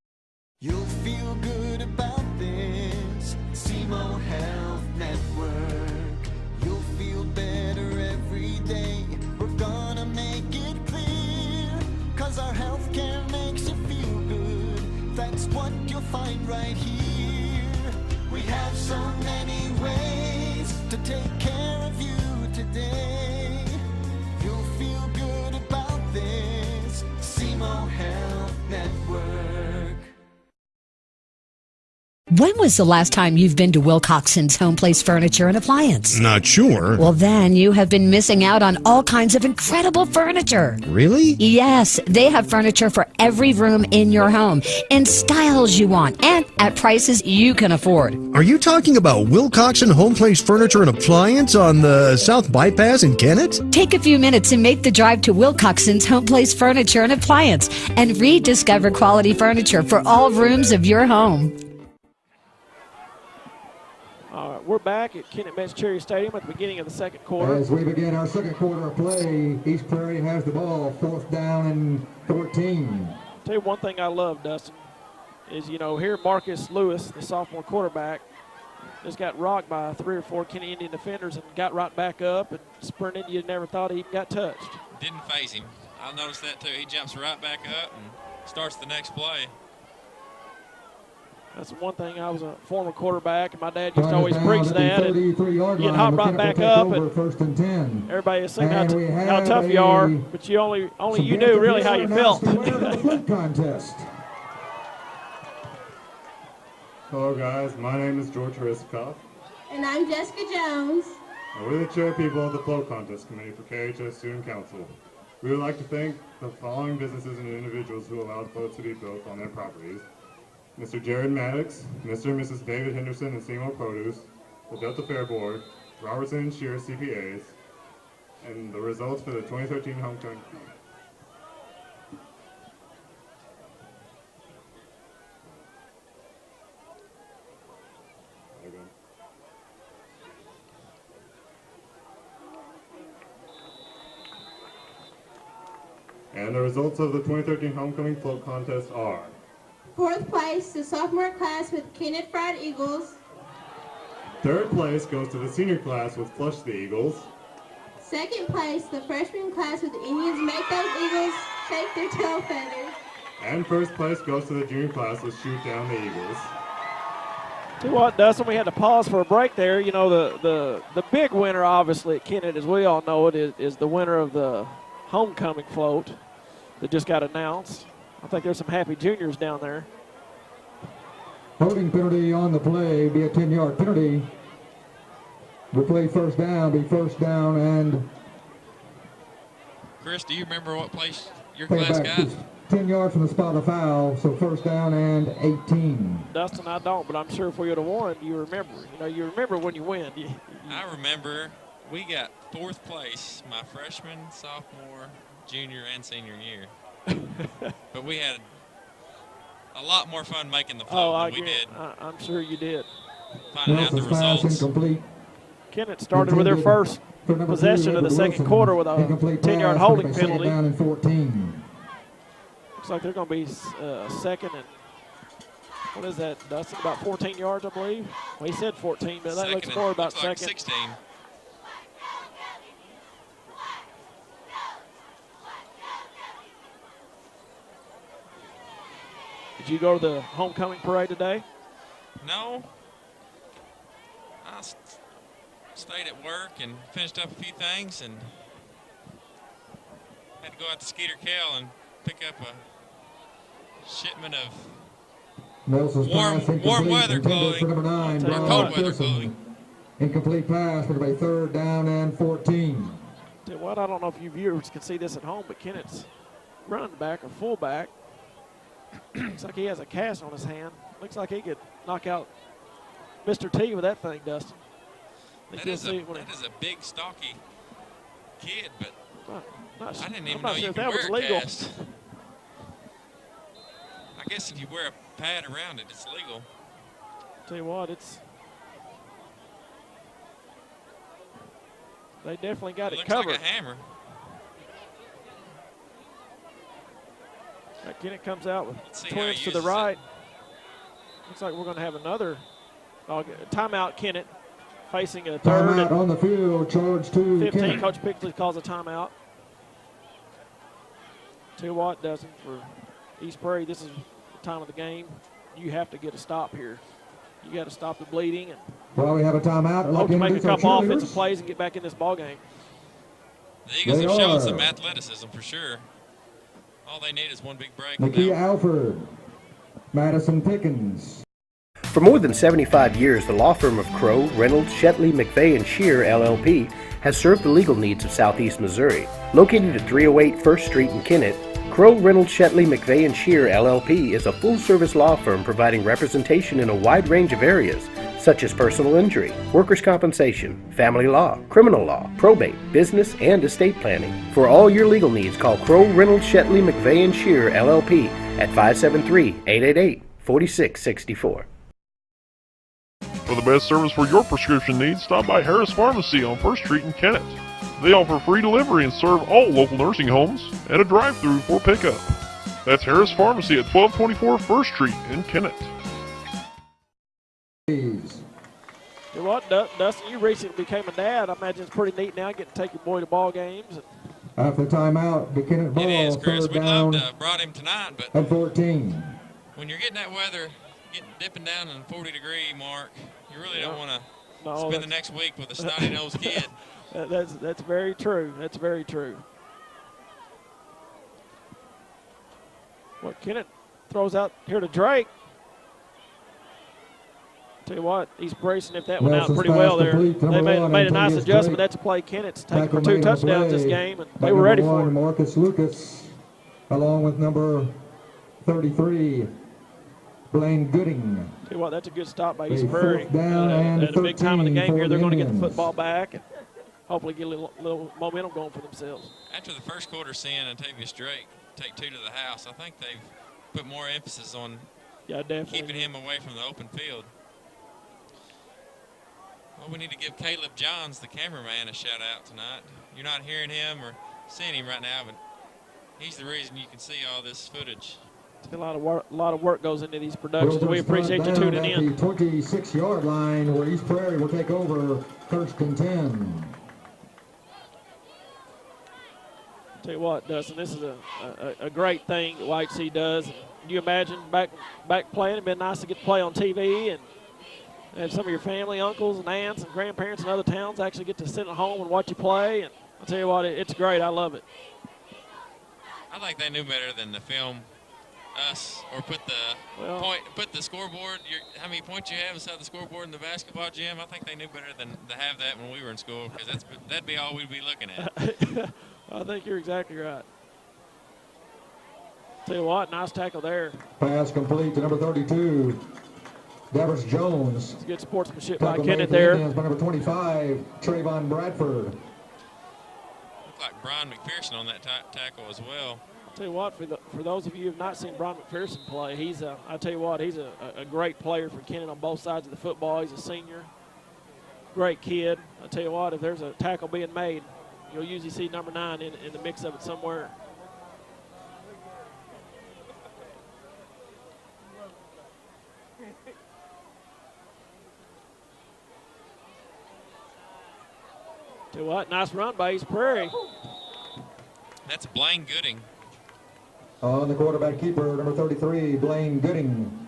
You'll feel good about this. SEMO Health Network. You'll feel better every day. We're gonna make it clear. 'Cause our healthcare makes you feel good. That's what you'll find right here. We have so many ways to take care of you today. You'll feel good about this. SEMO Health Network. When was the last time you've been to Wilcoxon's Home Place Furniture and Appliance? Not sure. Well, then you have been missing out on all kinds of incredible furniture. Really? Yes, they have furniture for every room in your home, in styles you want, and at prices you can afford. Are you talking about Wilcoxon Home Place Furniture and Appliance on the South Bypass in Kennett? Take a few minutes and make the drive to Wilcoxon's Home Place Furniture and Appliance and rediscover quality furniture for all rooms of your home. We're back at Kennett Metz Cherry Stadium at the beginning of the second quarter. As we begin our second quarter of play, East Prairie has the ball, 4th down and 14. Tell you one thing I love, Dustin, is, you know, here Marcus Lewis, the sophomore quarterback, just got rocked by 3 or 4 Kenny Indian defenders and got right back up and sprinted. You never thought he even got touched. Didn't phase him. I noticed that too. He jumps right back up and starts the next play. That's one thing. I was a former quarterback, and my dad used to always preach that. And you get hot right back up, and everybody is saying how tough you are, but you only you knew really how you felt. Hello guys, my name is George Hariskoff. And I'm Jessica Jones. And we're the chair people of the Float Contest Committee for KHS Student Council. We would like to thank the following businesses and individuals who allowed floats to be built on their properties. Mr. Jared Maddox, Mr. and Mrs. David Henderson and Seymour Produce, the Delta Fair Board, Robertson and Shear CPAs, and the results for the 2013 homecoming. And the results of the 2013 homecoming float contest are: 4th place, the sophomore class with Kennett Fried Eagles. 3rd place goes to the senior class with Flush the Eagles. 2nd place, the freshman class with Indians Make Those Eagles Shake Their Tail Feathers. And 1st place goes to the junior class with Shoot Down the Eagles. Tell you what, Dustin, we had to pause for a break there. You know, the big winner, obviously, at Kennett, as we all know it, is the winner of the homecoming float that just got announced. I think there's some happy juniors down there. Holding penalty on the play, be a 10-yard penalty. The play first down, be first down and... Chris, do you remember what place your play class back got? 10 yards from the spot of foul, so first down and 18. Dustin, I don't, but I'm sure if we would have won, you remember. You know, you remember when you win. I remember we got 4th place my freshman, sophomore, junior, and senior year. But we had a lot more fun making the float than we did. I'm sure you did. Finding out the results. Kennett started with their first possession of the second quarter with a 10-yard holding penalty. Looks like they're going to be second and, what is that, Dustin? About 14 yards, I believe. Well, he said 14, but that looks more about second. Like 16. Did you go to the homecoming parade today? No. I stayed at work and finished up a few things and had to go out to Skeeter Kell and pick up a shipment of warm weather clothing and cold weather clothing. Incomplete pass for a 3rd down and 14. Tell you what, I don't know if you viewers can see this at home, but Kennett's running back or fullback, looks like he has a cast on his hand. Looks like he could knock out Mr. T with that thing, Dustin. That is a big, stocky kid, but I didn't even know you could wear a cast. I guess if you wear a pad around it, it's legal. Tell you what, they definitely got it covered. Looks like a hammer. Kennett comes out with twins to the right. Looks like we're going to have another timeout. Kennett facing a 3rd timeout on the field, charge to 15. Kennett. Coach Pixley calls a timeout. Tell you what, Dustin, for East Prairie, this is the time of the game. You have to get a stop here. You got to stop the bleeding and well, we have a timeout. hope to make a couple offensive plays and get back in this ball game. The Eagles have shown some athleticism for sure. All they need is one big break. Nikia Alford, Madison Pickens. For more than 75 years, the law firm of Crow, Reynolds, Shetley, McVeigh, and Shear, LLP, has served the legal needs of Southeast Missouri. Located at 308 1st Street in Kennett, Crow, Reynolds, Shetley, McVeigh, and Shear, LLP is a full-service law firm providing representation in a wide range of areas, such as personal injury, workers' compensation, family law, criminal law, probate, business, and estate planning. For all your legal needs, call Crow, Reynolds, Shetley, McVeigh, and Shear, LLP at 573-888-4664. For the best service for your prescription needs, stop by Harris Pharmacy on 1st Street in Kennett. They offer free delivery and serve all local nursing homes and a drive-through for pickup. That's Harris Pharmacy at 1224 1st Street in Kennett. You know what, Dustin, you recently became a dad. I imagine it's pretty neat now getting to take your boy to ball games. After timeout, the Kennett ball, It is, Chris. third We'd down love to have brought him tonight, but at 14. when you're getting that weather, dipping down in the 40-degree mark, you really don't want to spend the next week with a snotty-nosed kid. That's very true. That's very true. Well, Kennett throws out here to Drake. Tell you what, he's bracing if that went out pretty well there. They made a nice adjustment. That's a play Kennett's taken for 2 touchdowns this game, and they were ready for it. Marcus Lucas, along with number 33, Blaine Gooding. Tell you what, that's a good stop by East Prairie. Down at a big time of the game here, they're going to get the Indians. football back and hopefully get a little momentum going for themselves. After the first quarter, seeing Antavius Drake take 2 to the house, I think they've put more emphasis on keeping him away from the open field. Well, we need to give Caleb Johns, the cameraman, a shout-out tonight. You're not hearing him or seeing him right now, but he's the reason you can see all this footage. A lot of work goes into these productions. We appreciate you tuning in. At the 26-yard line, where East Prairie will take over 1st and 10. Tell you what, Dustin, this is a great thing that White Sea does. Can you imagine back playing? It'd been nice to get to play on TV and have some of your family, uncles and aunts and grandparents in other towns actually get to sit at home and watch you play. And I'll tell you what, it's great. I love it. I think they knew better than to film us or put the scoreboard. How many points you have inside the scoreboard in the basketball gym. I think they knew better than to have that when we were in school, because that'd be all we'd be looking at. I think you're exactly right. Tell you what, nice tackle there. Pass complete to number 32, Devers Jones. It's good sportsmanship by Kennett there. By number 25, Trayvon Bradford. Looked like Brian McPherson on that tackle as well. I'll tell you what, for those of you who have not seen Brian McPherson play, he's a great player for Kennett on both sides of the football. He's a senior, great kid. I'll tell you what, if there's a tackle being made, you'll usually see number 9 in the mix of it somewhere. Tell you what, nice run by East Prairie. That's Blaine Gooding. On the quarterback keeper, number 33, Blaine Gooding.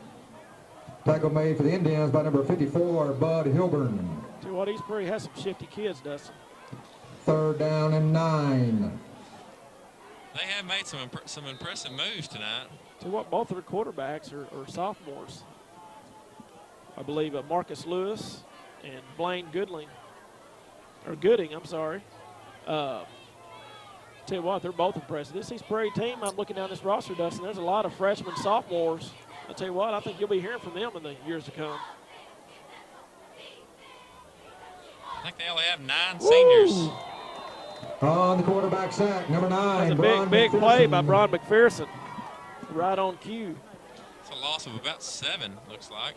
Tackle made for the Indians by number 54, Bud Hilburn. Tell you what, East Prairie has some shifty kids, Dustin. 3rd down and 9. They have made some impressive moves tonight. Tell you what, both of their quarterbacks are sophomores. I believe Marcus Lewis and Blaine Gooding, I'm sorry. Tell you what, they're both impressive. This East Prairie team, I'm looking down this roster, Dustin, there's a lot of freshmen, sophomores. I tell you what, I think you'll be hearing from them in the years to come. I think they only have 9 seniors. On the quarterback sack, number 9. That's a big play by Brian McPherson. Right on cue. It's a loss of about 7, looks like.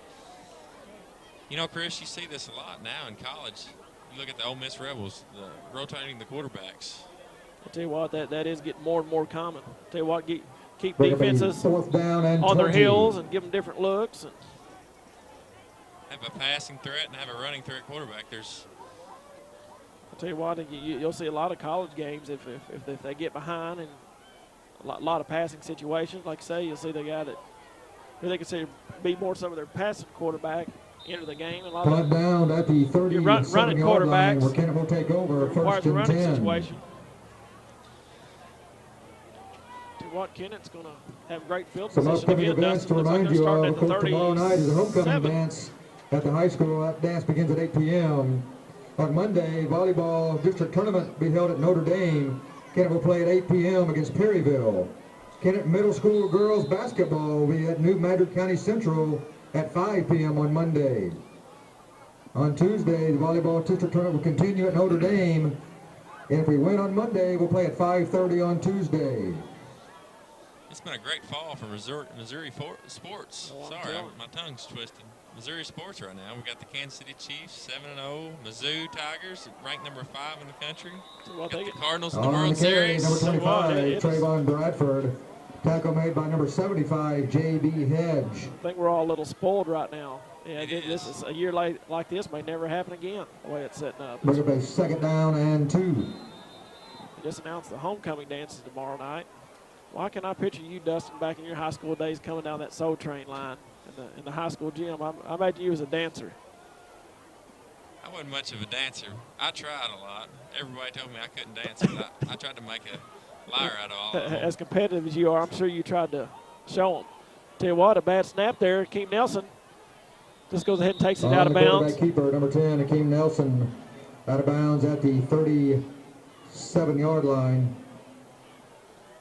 You know, Chris, you see this a lot now in college. You look at the Ole Miss Rebels, rotating the quarterbacks. I'll tell you what, that is getting more and more common. I'll tell you what, keep defenses on their heels and give them different looks. And have a passing threat and have a running threat quarterback. I'll tell you what, you'll see a lot of college games if they get behind and a lot of passing situations. Like I say, you'll see the guy that who they consider be more some of their passing quarterback enter the game. A lot of down at the 30 running quarterbacks where Kennett will take over. Requires a running situation. what, Kennett's going to have great field Some position upcoming again. events to Dustin. Looks like remind they're you starting of. at the Coach, tomorrow night is a homecoming 37. dance at the high school. That dance begins at 8 p.m. On Monday, volleyball district tournament will be held at Notre Dame. Kennett will play at 8 p.m. against Perryville. Kennett Middle School girls basketball will be at New Madrid County Central at 5 p.m. on Monday. On Tuesday, the volleyball district tournament will continue at Notre Dame. And if we win on Monday, we'll play at 5:30 on Tuesday. It's been a great fall for Missouri sports. Sorry, my tongue's twisted. Missouri sports right now. We got the Kansas City Chiefs 7-0. Mizzou Tigers ranked number 5 in the country. Got the Cardinals in the World Series. Number 25, Trayvon Bradford. Tackle made by number 75, J.B. Hedge. I think we're all a little spoiled right now. Yeah, this is a year like this may never happen again, the way it's setting up. Look at a second down and 2. They just announced the homecoming dances tomorrow night. Why can I picture you, Dustin, back in your high school days coming down that Soul Train line in the high school gym? I imagine you as a dancer. I wasn't much of a dancer. I tried a lot. Everybody told me I couldn't dance, but I tried to make a liar out of all of them. As competitive as you are, I'm sure you tried to show them. Tell you what, a bad snap there. Keem Nelson just goes ahead and takes it out of bounds. Keeper, number 10, Akeem Nelson, out of bounds at the 37-yard line.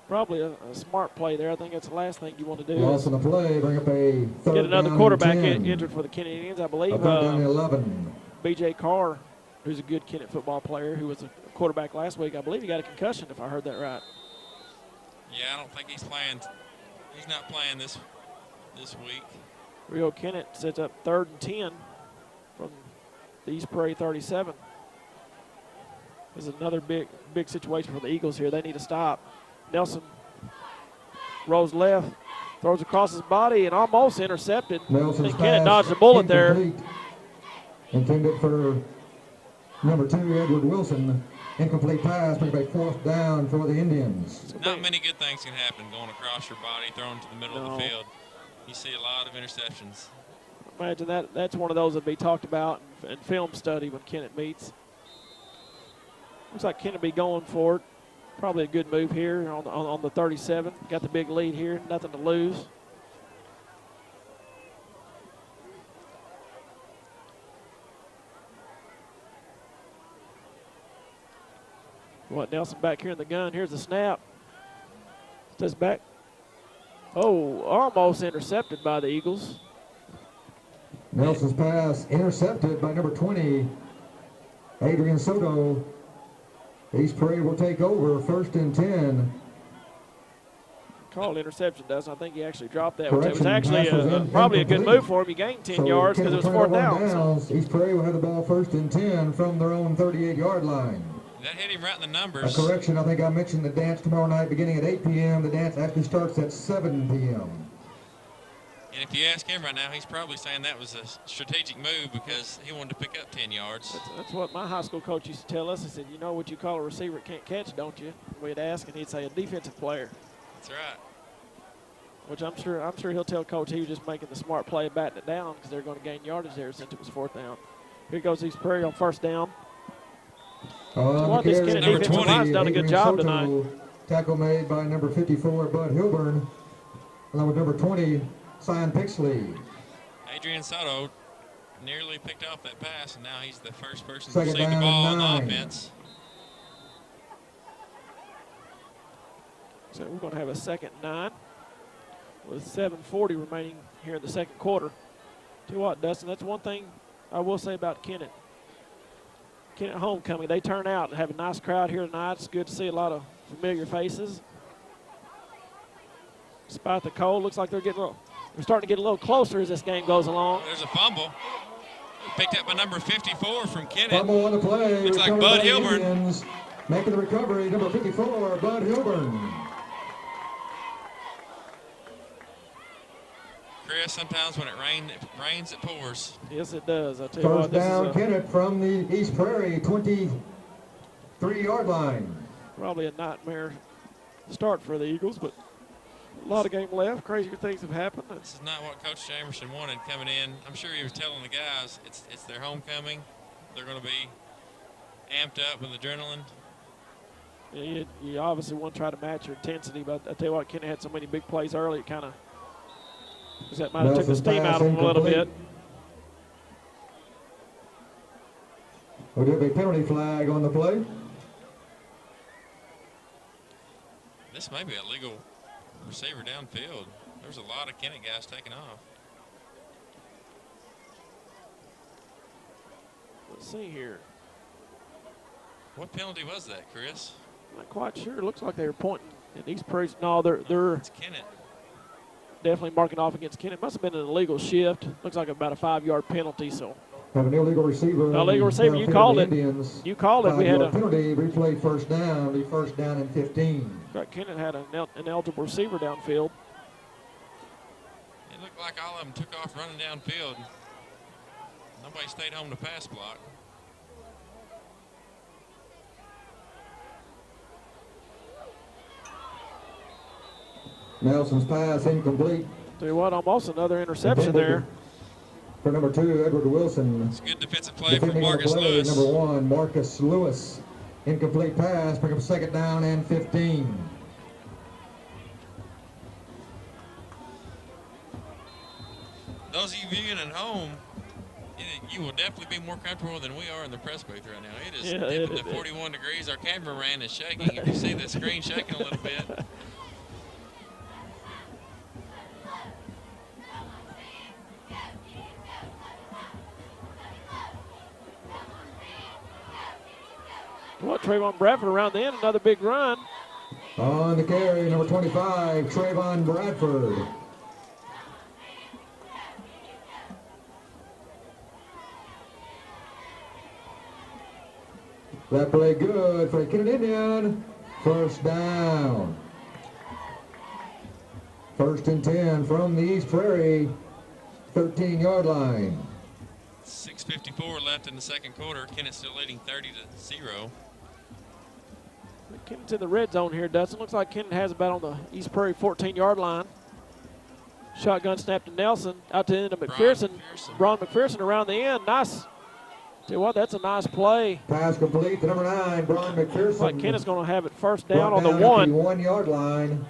Probably a smart play there. I think that's the last thing you want to do. Loss on the play, bring up a third get another down quarterback and 10. injured for the Kennett Indians, I believe. A third down and 11. B.J. Carr, who's a good Kennett football player, who was a quarterback last week. I believe he got a concussion, if I heard that right. Yeah, I don't think he's playing. He's not playing this week. Rio Kennett sets up 3rd and 10 from the East Prairie 37. This is another big situation for the Eagles here. They need to stop. Nelson rolls left, throws across his body, and almost intercepted. Nelson's and Kennett pass dodged a bullet there. Intended for number 2, Edward Wilson. Incomplete pass, bring back 4th down for the Indians. Not many good things can happen going across your body, thrown to the middle of the field. You see a lot of interceptions. Imagine that's one of those that be talked about in film study when Kennett meets. Looks like Kennett be going for it. Probably a good move here on the 37. Got the big lead here, nothing to lose. What, Nelson back here in the gun. Here's the snap. Steps back. Oh, almost intercepted by the Eagles. Nelson's pass intercepted by number 20, Adrian Soto. East Prairie will take over, 1st and 10. Called interception, doesn't I think he actually dropped that. Correction, It was actually pass was probably a good incomplete. move for him. He gained 10 So yards because it was 4th down. East Prairie will have the ball 1st and 10 from their own 38-yard line. That hit him right in the A numbers. correction, I think I mentioned the dance tomorrow night beginning at 8 p.m. The dance actually starts at 7 p.m. And if you ask him right now, he's probably saying that was a strategic move because he wanted to pick up 10 yards. That's what my high school coach used to tell us. He said, you know what you call a receiver can't catch, don't you? We'd ask, and he'd say a defensive player. That's right. Which I'm sure he'll tell Coach he was just making the smart play, batting it down because they're going to gain yardage there since it was 4th down. Here goes East Prairie on 1st down. This Kennett defensive line's done a good job tonight. Tackle made by number 54, Bud Hilburn, along with number 20, Sion Pixley. Adrian Soto nearly picked off that pass, and now he's the first person to Second receive the down ball and on 9. offense. So we're going to have a 2nd and 9 with 7:40 remaining here in the 2nd quarter. Tell you what, Dustin, that's one thing I will say about Kennett. Kennett homecoming, they turn out and have a nice crowd here tonight. It's good to see a lot of familiar faces. Despite the cold, looks like they're starting to get a little closer as this game goes along. There's a fumble. Picked up by number 54 from Kennett. Fumble on the play. Looks like recovered Bud by the Hilburn. Indians. Making the recovery, number 54, Bud Hilburn. Chris, sometimes when it rains, it pours. Yes, it does. I tell you what, First this down, is Kennett from the East Prairie 23-yard line. probably a nightmare start for the Eagles, but a lot of game left. Crazier things have happened. This is not what Coach Jamerson wanted coming in. I'm sure he was telling the guys it's their homecoming. They're going to be amped up with adrenaline. You obviously want to try to match your intensity, but I tell you what, Kennett had so many big plays early, it kind of that might have took the steam out of him a little bit. We'll give a penalty flag on the play. This may be a legal receiver downfield. There's a lot of Kennett guys taking off. Let's see here. What penalty was that, Chris? Not quite sure. It looks like they were pointing at East Prairie. No, they're it's Kennett. Definitely marking off against Kennett. Must have been an illegal shift. Looks like about a 5-yard penalty. So. Have an illegal receiver. Illegal receiver. You called it. You called it. We had a penalty. Replay first down. Be first down and 15. Right, Kennett had an eligible receiver downfield. It looked like all of them took off running downfield. Nobody stayed home to pass block. Nelson's pass incomplete. Tell you what, almost another interception there. For number 2, Edward Wilson. It's a good defensive play from Marcus Lewis. Number 1, Marcus Lewis. Incomplete pass, bring up second down and 15. Those of you viewing at home, you will definitely be more comfortable than we are in the press booth right now. It is dipping to 41 degrees. Our cameraman is shaking. If you see the screen shaking a little bit. Well, Trayvon Bradford around the end, another big run. On the carry, number 25, Trayvon Bradford. That play good for the Kennett Indian. First down. 1st and 10 from the East Prairie 13-yard line. 6:54 left in the second quarter. Kennett still leading 30-0. Kennett's in the red zone here, Dustin. Looks like Kennett has about on the East Prairie 14-yard line. Shotgun snap to Nelson. Out to the end of McPherson. Braun McPherson around the end. Nice. Tell you what, that's a nice play. Pass complete to number 9, Braun McPherson. Looks like Kennett's going to have it first down on the 1. 1-yard line.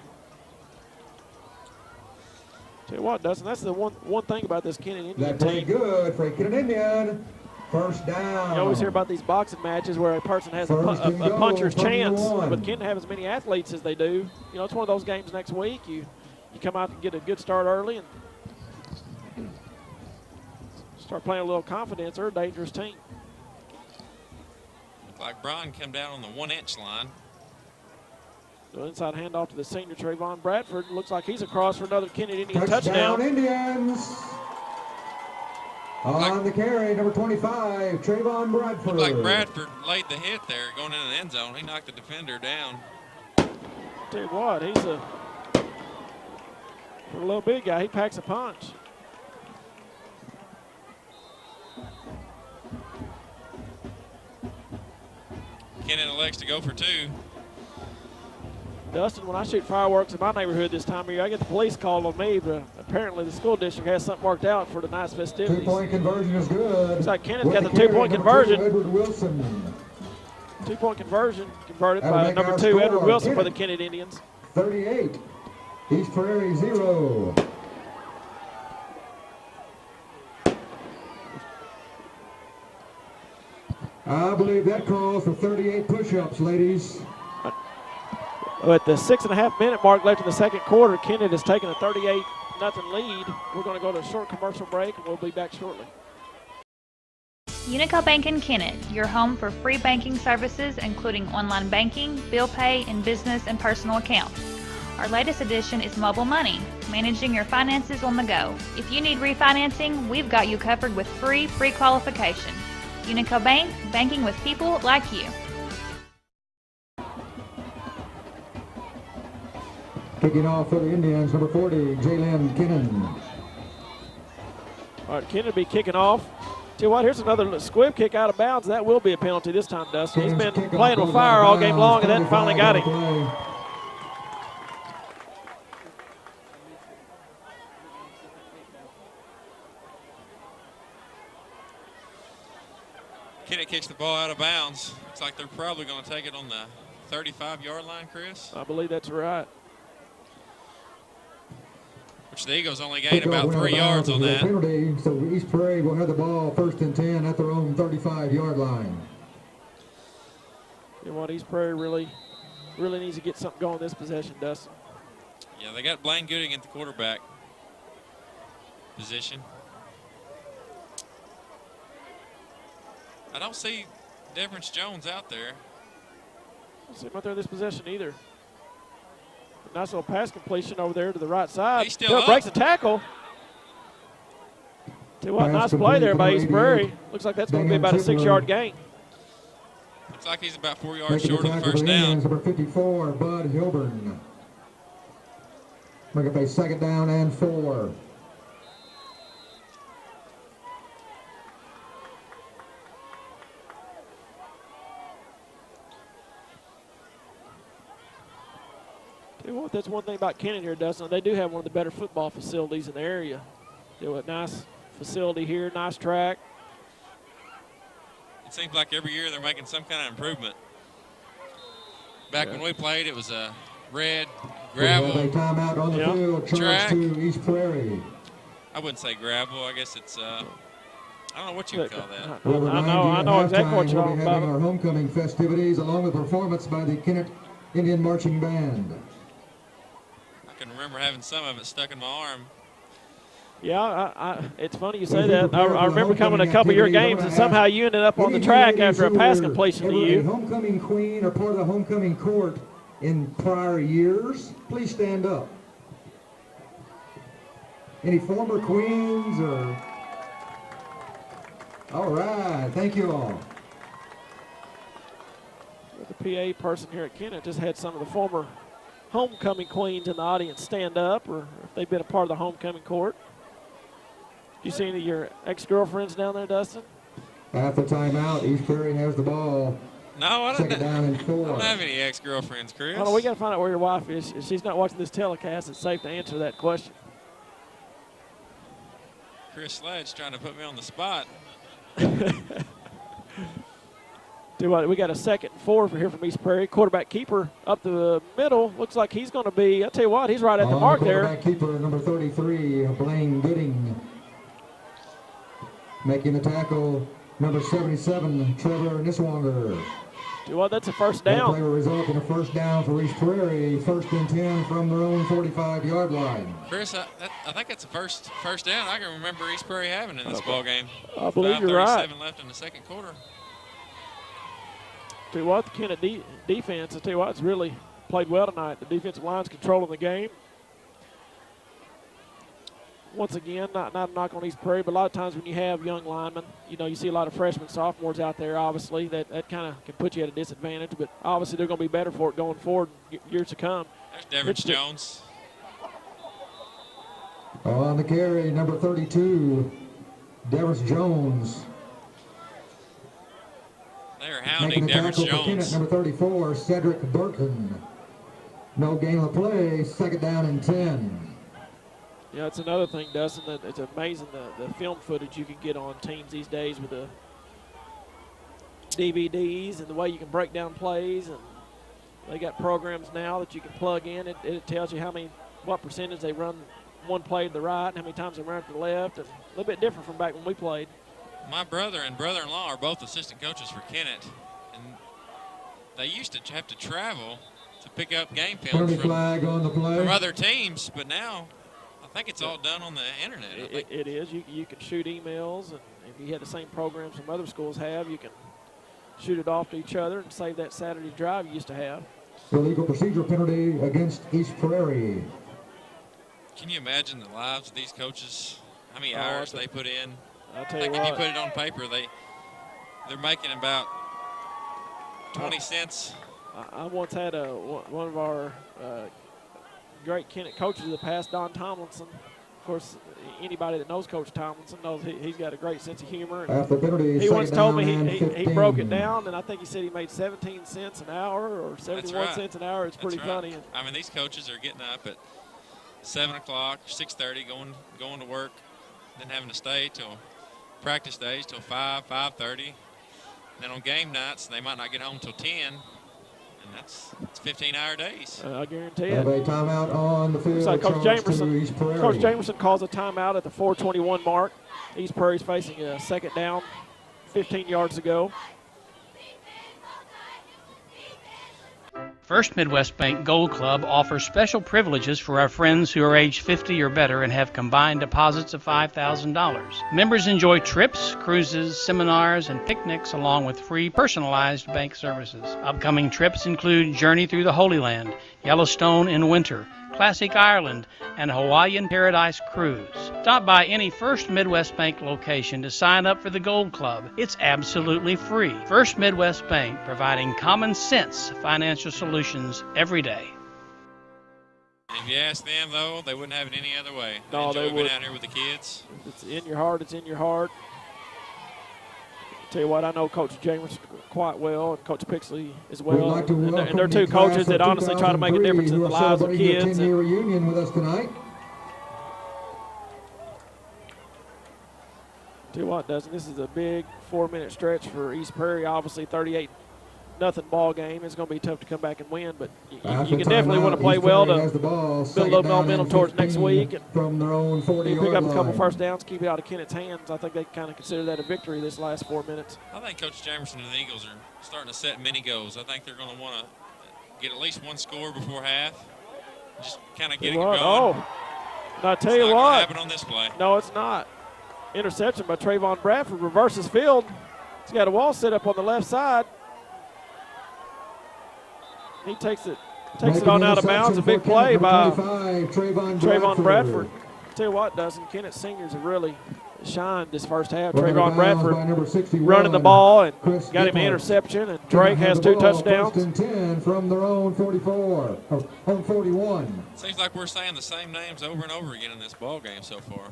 Tell you what, Dustin, that's the one thing about this Kennett Indian that play team. Good for Kennett Indian. First down. You always hear about these boxing matches where a person has a puncher's chance, but Kennett have as many athletes as they do. You know, it's one of those games next week. You come out and get a good start early and start playing a little confidence. They're a dangerous team. Looked like Braun come down on the 1-inch line. So inside handoff to the senior Trayvon Bradford. Looks like he's across for another Kennett Indian touchdown. touchdown. Indians. On the carry, number 25, Trayvon Bradford. Looked like Bradford laid the hit there going into the end zone. He knocked the defender down. Tell you what, he's for a little big guy, he packs a punch. Kennett elects to go for 2. Dustin, when I shoot fireworks in my neighborhood this time of year, I get the police called on me, but apparently the school district has something worked out for tonight's festivities. 2-point conversion is good. Looks like Kennett's got the 2-point conversion. Edward Wilson. 2-point conversion converted by number 2, Edward Wilson, for the Kennett Indians. 38, East Prairie 0. I believe that calls for 38 push-ups, ladies. At the 6.5-minute mark left in the second quarter, Kennett has taken a 38-0 lead. We're going to go to a short commercial break, and we'll be back shortly. Unico Bank in Kennett, your home for free banking services including online banking, bill pay, and business and personal accounts. Our latest addition is mobile money, managing your finances on the go. If you need refinancing, we've got you covered with free pre-qualification. Unico Bank, banking with people like you. Kicking off for the Indians, number 40, Jalen Kinnan. All right, Kinnan will be kicking off. Tell you what, here's another squib kick out of bounds. That will be a penalty this time, Dustin. He's been playing with fire all game long, and that finally got him. Kennett kicks the ball out of bounds. Looks like they're probably going to take it on the 35-yard line, Chris? I believe that's right. Which the Eagles only gained about 3 yards on that. Penalty, so East Prairie will have the ball 1st and 10 at their own 35-yard line. You know what, East Prairie really needs to get something going this possession, Dustin. Yeah, they got Blaine Gooding at the quarterback position. I don't see Deverance Jones out there. I don't see him out there this possession either. Nice little pass completion over there to the right side. He's still breaks up. a tackle. Tell you what, nice play there by East Prairie. Looks like that's going to be about a 6-yard gain. Looks like he's about 4 yards short of the first down. Number 54, Bud Hilburn. Make up a 2nd down and 4. Tell you what, that's one thing about Kennett here, Dustin. They do have one of the better football facilities in the area. Tell you what, nice facility here, nice track. It seems like every year they're making some kind of improvement. Back when we played, it was a red gravel Timeout on the field, track. To East Prairie. I wouldn't say gravel. I guess it's, I don't know what you would call that. I know exactly what you're we'll talking be about. having our homecoming festivities along with performance by the Kennett Indian Marching Band. I can remember having some of it stuck in my arm. Yeah, it's funny you say that. I remember coming to a couple of your games, and somehow you ended up on the track after a pass completion to you. A homecoming queen or part of the homecoming court in prior years, please stand up. Any former queens or? All right, thank you all. The PA person here at Kennett just had some of the former homecoming queens in the audience stand up, or if they've been a part of the homecoming court. You see any of your ex-girlfriends down there, Dustin? After timeout, East Prairie has the ball. No, I 2nd down and 4. don't have any ex-girlfriends, Chris. Oh, we got to find out where your wife is. If she's not watching this telecast, it's safe to answer that question. Chris Sledge trying to put me on the spot. Do what? We got a 2nd and 4 here from East Prairie. Quarterback keeper up the middle. Looks like he's going to be, I'll tell you what, he's right at the mark there. Quarterback keeper, number 33, Blaine Gooding. Making the tackle, number 77, Trevor Niswanger. Do what? That's a first down. That play will result in a 1st down for East Prairie. 1st and 10 from their own 45-yard line. Chris, I think that's the first down I can remember East Prairie having in this ball game. I believe you're right. 5:37 left in the 2nd quarter. Tell you what, the Kennett defense, I tell you what, it's really played well tonight. The defensive line's controlling the game. Once again, not a knock on East Prairie, but a lot of times when you have young linemen, you see a lot of freshmen, sophomores out there, obviously, that kind of can put you at a disadvantage, but obviously they're going to be better for it going forward years to come. There's Deverance Jones. On the carry, number 32, Deverance Jones. They're hounding Deverance Jones. Kennett, number 34, Cedric Burton. No gain of play, 2nd down and 10. Yeah, it's another thing, Dustin, that it's amazing the film footage you can get on teams these days with the DVDs and the way you can break down plays. And they got programs now that you can plug in. It tells you what percentage they run one play to the right and how many times they run to the left. And a little bit different from back when we played. My brother and brother-in-law are both assistant coaches for Kennett, and they used to have to travel to pick up game films from other teams, but now I think it's all done on the internet. It is. You can shoot emails, and if you had the same program some other schools have, you can shoot it off to each other and save that Saturday drive you used to have. Illegal procedure penalty against East Prairie. Can you imagine the lives of these coaches? How many hours they put in? I'll tell I you think if what. you put it on paper, they're making about 20 cents. I once had one of our great Kennett coaches of the past, Don Tomlinson. Of course, anybody that knows Coach Tomlinson knows he's got a great sense of humor. And he once told me he broke it down, and I think he said he made 17 cents an hour or 71 cents an hour. It's pretty funny. I mean, these coaches are getting up at 7 o'clock, 6:30, going to work, then having to stay till practice days till 5:30. Then on game nights, they might not get home till 10. And and that's 15-hour days. I guarantee Have it. a timeout on the field. Looks like Coach charge to East Jamerson. Prairie. Coach Jamerson calls a timeout at the 4:21 mark. East Prairie's facing a second down, 15 yards to go. First Midwest Bank Gold Club offers special privileges for our friends who are age 50 or better and have combined deposits of $5,000. Members enjoy trips, cruises, seminars, and picnics along with free personalized bank services. Upcoming trips include Journey Through the Holy Land, Yellowstone in winter, Classic Ireland, and a Hawaiian Paradise Cruise. Stop by any First Midwest Bank location to sign up for the Gold Club. It's absolutely free. First Midwest Bank, providing common sense financial solutions every day. If you ask them, though, they wouldn't have it any other way. No, they enjoy being wouldn't. out here with the kids. If it's in your heart, it's in your heart. Tell you what, I know Coach Jamerson quite well, and Coach Pixley as well. Like and they're two coaches that honestly try to make a difference in the lives of kids. A 10-year reunion with us tonight. Tell you what, Dustin, this is a big 4-minute stretch for East Prairie. Obviously, 38-0 ball game. It's going to be tough to come back and win, but you can definitely want to play well to build a little momentum towards next week. And from their own 40-yard pick up a couple line. first downs, keep it out of Kennett's hands. I think they kind of consider that a victory this last 4 minutes. I think Coach Jamerson and the Eagles are starting to set mini goals. I think they're going to want to get at least one score before half. Just kind of getting it going. Oh, I tell you It's not what. gonna happen on this play. No, it's not. Interception by Trayvon Bradford, reverses field. He's got a wall set up on the left side. He takes it on out of bounds. A big play by Trayvon Bradford. Tell you what, Dustin, Kennett seniors have really shined this first half. Trayvon Bradford running the ball and got him an interception, and Drake has 2 touchdowns. First and 10 from their own 44, home 41. Seems like we're saying the same names over and over again in this ball game so far.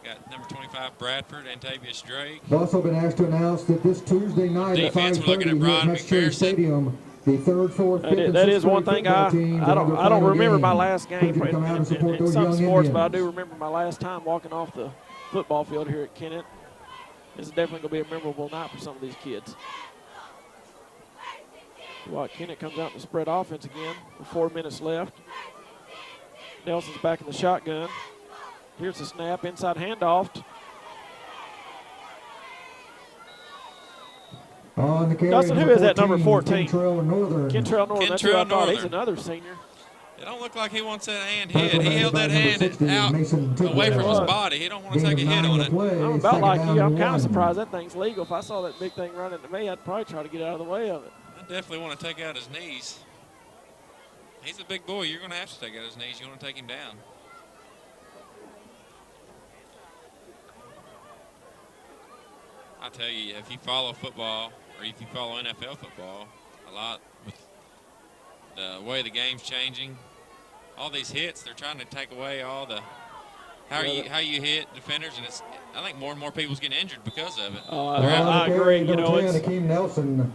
Got number 25 Bradford, Antavius Drake. We've also been asked to announce that this Tuesday night at Defense, we're looking at 5:30 Brian at Messenger Stadium, the 3rd, 4th, 5th, and That 6th is one grade thing football teams I will have don't their remember final my game. last game Encourage you to come out and support in those some young sports, but I Indians. do remember my last time walking off the football field here at Kennett. This is definitely going to be a memorable night for some of these kids. Well, Kennett comes out in the spread offense again with 4 minutes left. Nelson's back in the shotgun. Here's the snap, inside handoff. On the carry, Dustin, who is that number 14? Kentrell Northern. Kentrell Northern, that's who I Kentrell thought. He's Northern. another senior. It don't look like he wants that hand hit. He held that hand out away from his body. He don't want to take a hit on it. I'm about like you. I'm kind of surprised that thing's legal. If I saw that big thing running to me, I'd probably try to get out of the way of it. I definitely want to take out his knees. He's a big boy. You're going to have to take out his knees. You want to take him down. I tell you, if you follow football or if you follow NFL football a lot with the way the game's changing, all these hits, they're trying to take away all the how you hit defenders, and it's I think more and more people's getting injured because of it. I agree. You know, it's Akeem Nelson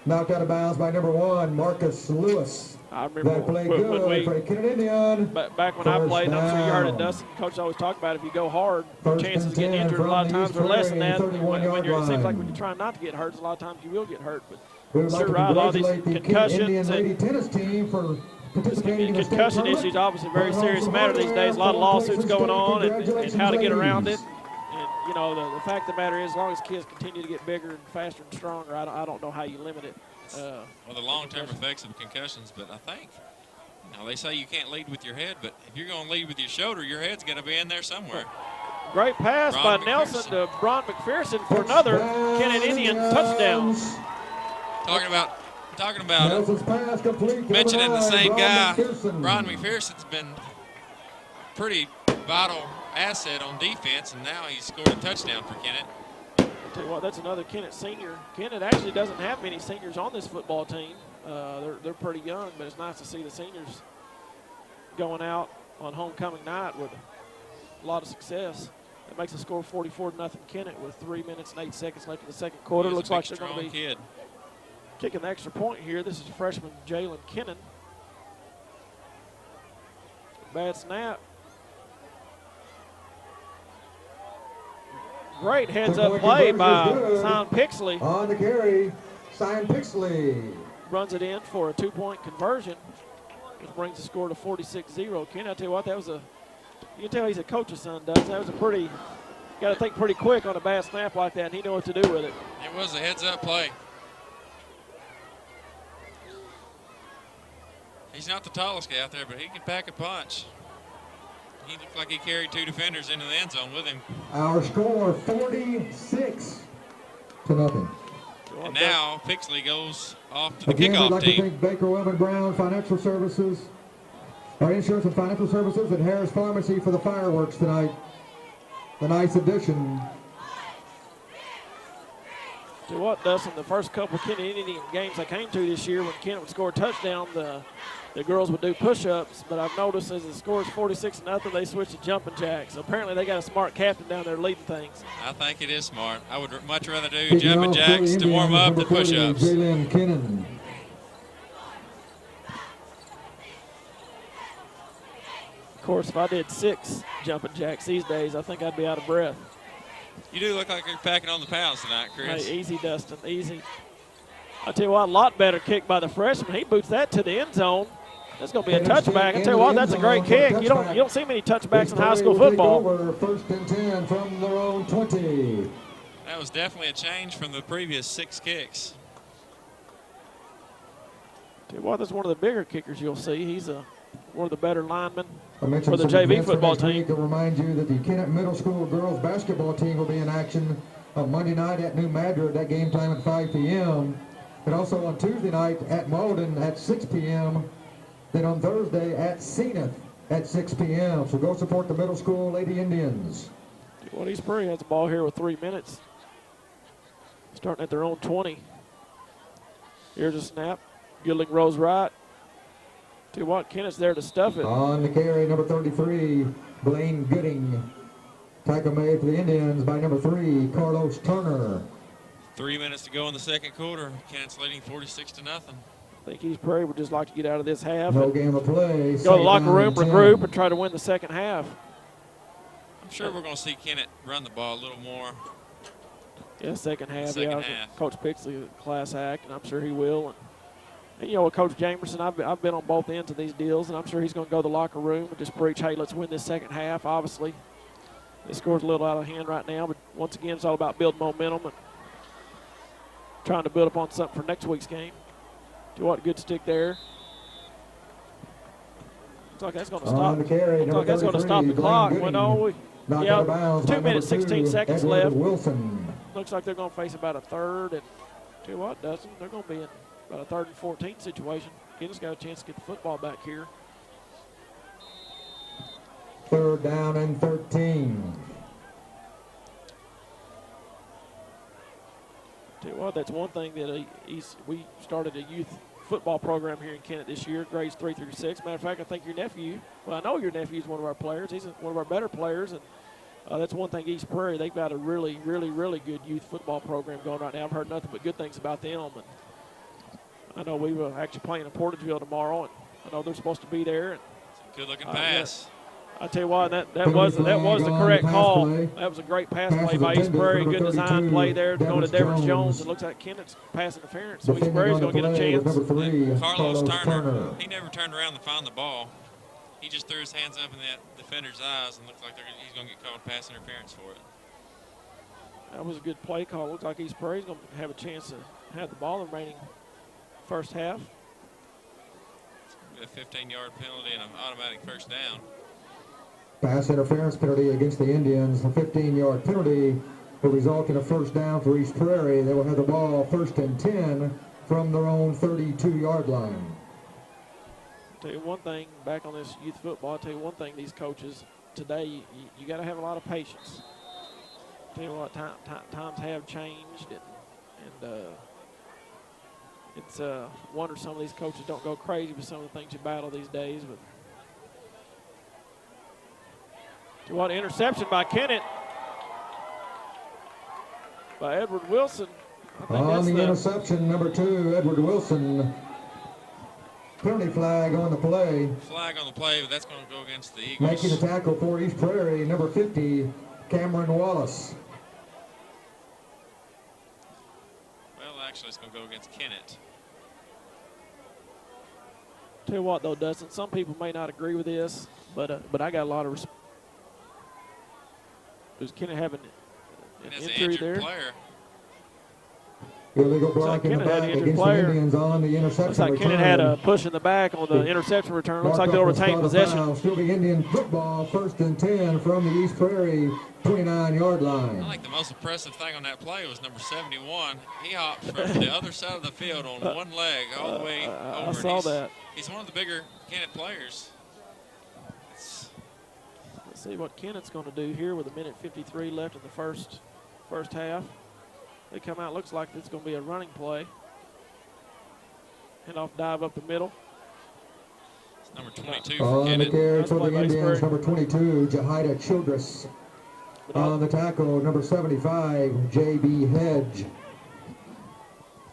knocked out of bounds by number 1, Marcus Lewis. I remember That played when good for the Kennett Indian. back when I First played, and I'm sure you heard it, down. Dustin. Coach always talked about if you go hard, your First chances and of getting 10 injured a lot of from the times are less than that. East Prairie, 31-yard It seems like line. when you're trying not to get hurt, a lot of times you will get hurt. But We would like sure, to right, a lot of these congratulate the Kennett concussions Indian lady and tennis team for participating in the state concussion tournament. issues, obviously a very serious matter these days. A lot of lawsuits going on and how to get around it. And, you know, the fact of the matter is, as long as kids continue to get bigger and faster and stronger, I don't know how you limit it. Well, the long-term effects of concussions, but I think, you know, they say you can't lead with your head, but if you're going to lead with your shoulder, your head's got to be in there somewhere. Great pass Bron by Nelson McPherson. to Bron McPherson for another Kennett Indian touchdown. Talking about Nelson's pass complete to mentioning the 9, same Bron guy, McPherson. Bron McPherson's been pretty vital asset on defense, and now he's scored a touchdown for Kennett. I'll tell you what, that's another Kennett senior. Kennett actually doesn't have many seniors on this football team. They're pretty young, but it's nice to see the seniors going out on homecoming night with a lot of success. That makes the score 44-0 Kennett with 3 minutes and 8 seconds left in the second quarter. He's a Looks big, like they're going to be strong kid. kicking the extra point here. This is freshman Jalen Kennan. Bad snap. Great heads-up play by Sion Pixley. On the carry, Sign Pixley. Runs it in for a 2-point conversion, which brings the score to 46-0. Ken, I tell you what, that was you can tell he's a coach's son, does. That was a pretty, got to think pretty quick on a bad snap like that, and he knew what to do with it. It was a heads-up play. He's not the tallest guy out there, but he can pack a punch. He looked like he carried 2 defenders into the end zone with him. Our score 46-0. And now Pixley goes off to the Again, we'd kickoff like team. to thank Baker Wellman Brown Financial Services, our Insurance and Financial Services, and Harris Pharmacy for the fireworks tonight. The nice addition. To what, Dustin, the first couple of Kennett Indian games I came to this year, when Kennett would score a touchdown, the girls would do push-ups, but I've noticed as the score is 46-0, they switch to jumping jacks. So apparently they got a smart captain down there leading things. I think it is smart. I would much rather do jumping jacks to warm up than push-ups. Jalen Kennan. Of course, if I did 6 jumping jacks these days, I think I'd be out of breath. You do look like you're packing on the pounds tonight, Chris. Hey, easy, Dustin, easy. I tell you what, a lot better kick by the freshman. He boots that to the end zone. That's going to be a touchback. I tell you what, that's a great kick. You don't see many touchbacks in high school football. First and 10 from their own 20. That was definitely a change from the previous 6 kicks. Tell you what, that's one of the bigger kickers you'll see. He's one of the better linemen I mentioned for the some JV events football next week team. to remind you that the Kennett Middle School girls basketball team will be in action on Monday night at New Madrid. That game time at 5 p.m. And also on Tuesday night at Malden at 6 p.m. Then on Thursday at Zenith at 6 p.m. So go support the middle school Lady Indians. Well, East Prairie has the ball here with 3 minutes. Starting at their own 20. Here's a snap. Gilding rolls right. Tell you what, Kennett's there to stuff it. On the carry, number 33, Blaine Gooding. Tackle made for the Indians by number 3, Carlos Turner. 3 minutes to go in the second quarter. Kennett's leading 46-0. I think East Prairie would just like to get out of this half. No game of play. Go to the locker room, regroup, and try to win the second half. I'm sure we're going to see Kennett run the ball a little more. Yeah, second half. Second yeah, half. Coach Pixley, class act, and I'm sure he will. And you know, with Coach Jamerson, I've been on both ends of these deals, and I'm sure he's going to go to the locker room and just preach, hey, let's win this second half. Obviously, the score's a little out of hand right now, but once again, it's all about building momentum and trying to build upon something for next week's game. Do what, good stick there. Looks like that's going to stop. On the carry, Looks like that's going to stop the clock. Well, no, Knocked out of bounds by 2 minutes, number 16 2, seconds Edward left. Wilson. Looks like they're going to face about a third. And tell you what, Dustin, they're going to be in about a 3rd and 14 situation. Kennett's got a chance to get the football back here. 3rd down and 13. Tell you what, that's one thing that we started a youth football program here in Kennett this year, grades 3 through 6. Matter of fact, I think your nephew, well, I know your nephew is one of our players. He's one of our better players, and that's one thing East Prairie, they've got a really, really, really good youth football program going right now. I've heard nothing but good things about them. And I know we were actually playing in Portageville tomorrow, and I know they're supposed to be there. And, good-looking pass. I tell you what, that was the correct call. That was a great pass play by East Prairie. Good design play there going to Devers Jones. It looks like Kennett's pass interference, so East Prairie's going to get a chance. Carlos Turner, he never turned around to find the ball. He just threw his hands up in that defender's eyes and looks like he's going to get called pass interference for it. That was a good play call. Looks like East Prairie's going to have a chance to have the ball in the remaining first half. A 15-yard penalty and an automatic first down. Pass interference penalty against the Indians. A 15-yard penalty will result in a first down for East Prairie. They will have the ball 1st and 10 from their own 32-yard line. I'll tell you one thing, back on this youth football, I'll tell you one thing, these coaches today, you got to have a lot of patience. I'll tell you what, times have changed, and it's a wonder some of these coaches don't go crazy with some of the things you battle these days. But to what, interception by Kennett, by Edward Wilson. I think on that's the interception, number 2, Edward Wilson. Penalty flag on the play. Flag on the play, but that's going to go against the Eagles. Making the tackle for East Prairie, number 50, Cameron Wallace. Well, actually it's going to go against Kennett. Tell you what, though, Dustin, some people may not agree with this, but I got a lot of respect. Does Kennett have an injury there? Player. Illegal block in the back against the Indians on the interception Looks like return. Kennett had a push in the back on the interception return. Looks like they'll retain possession. Still the Indian football, 1st and 10 from the East Prairie 29-yard line. I think the most impressive thing on that play was number 71. He hopped from the other side of the field on one leg all the way over. I saw that. He's one of the bigger Kennett players. Let's see what Kennett's going to do here with 1:53 left in the first half. They come out, looks like it's going to be a running play. Handoff dive up the middle. It's number 22 for on Kennett. the carry for the Indians, number 22, Jahida Childress. On the tackle, number 75, J.B. Hedge.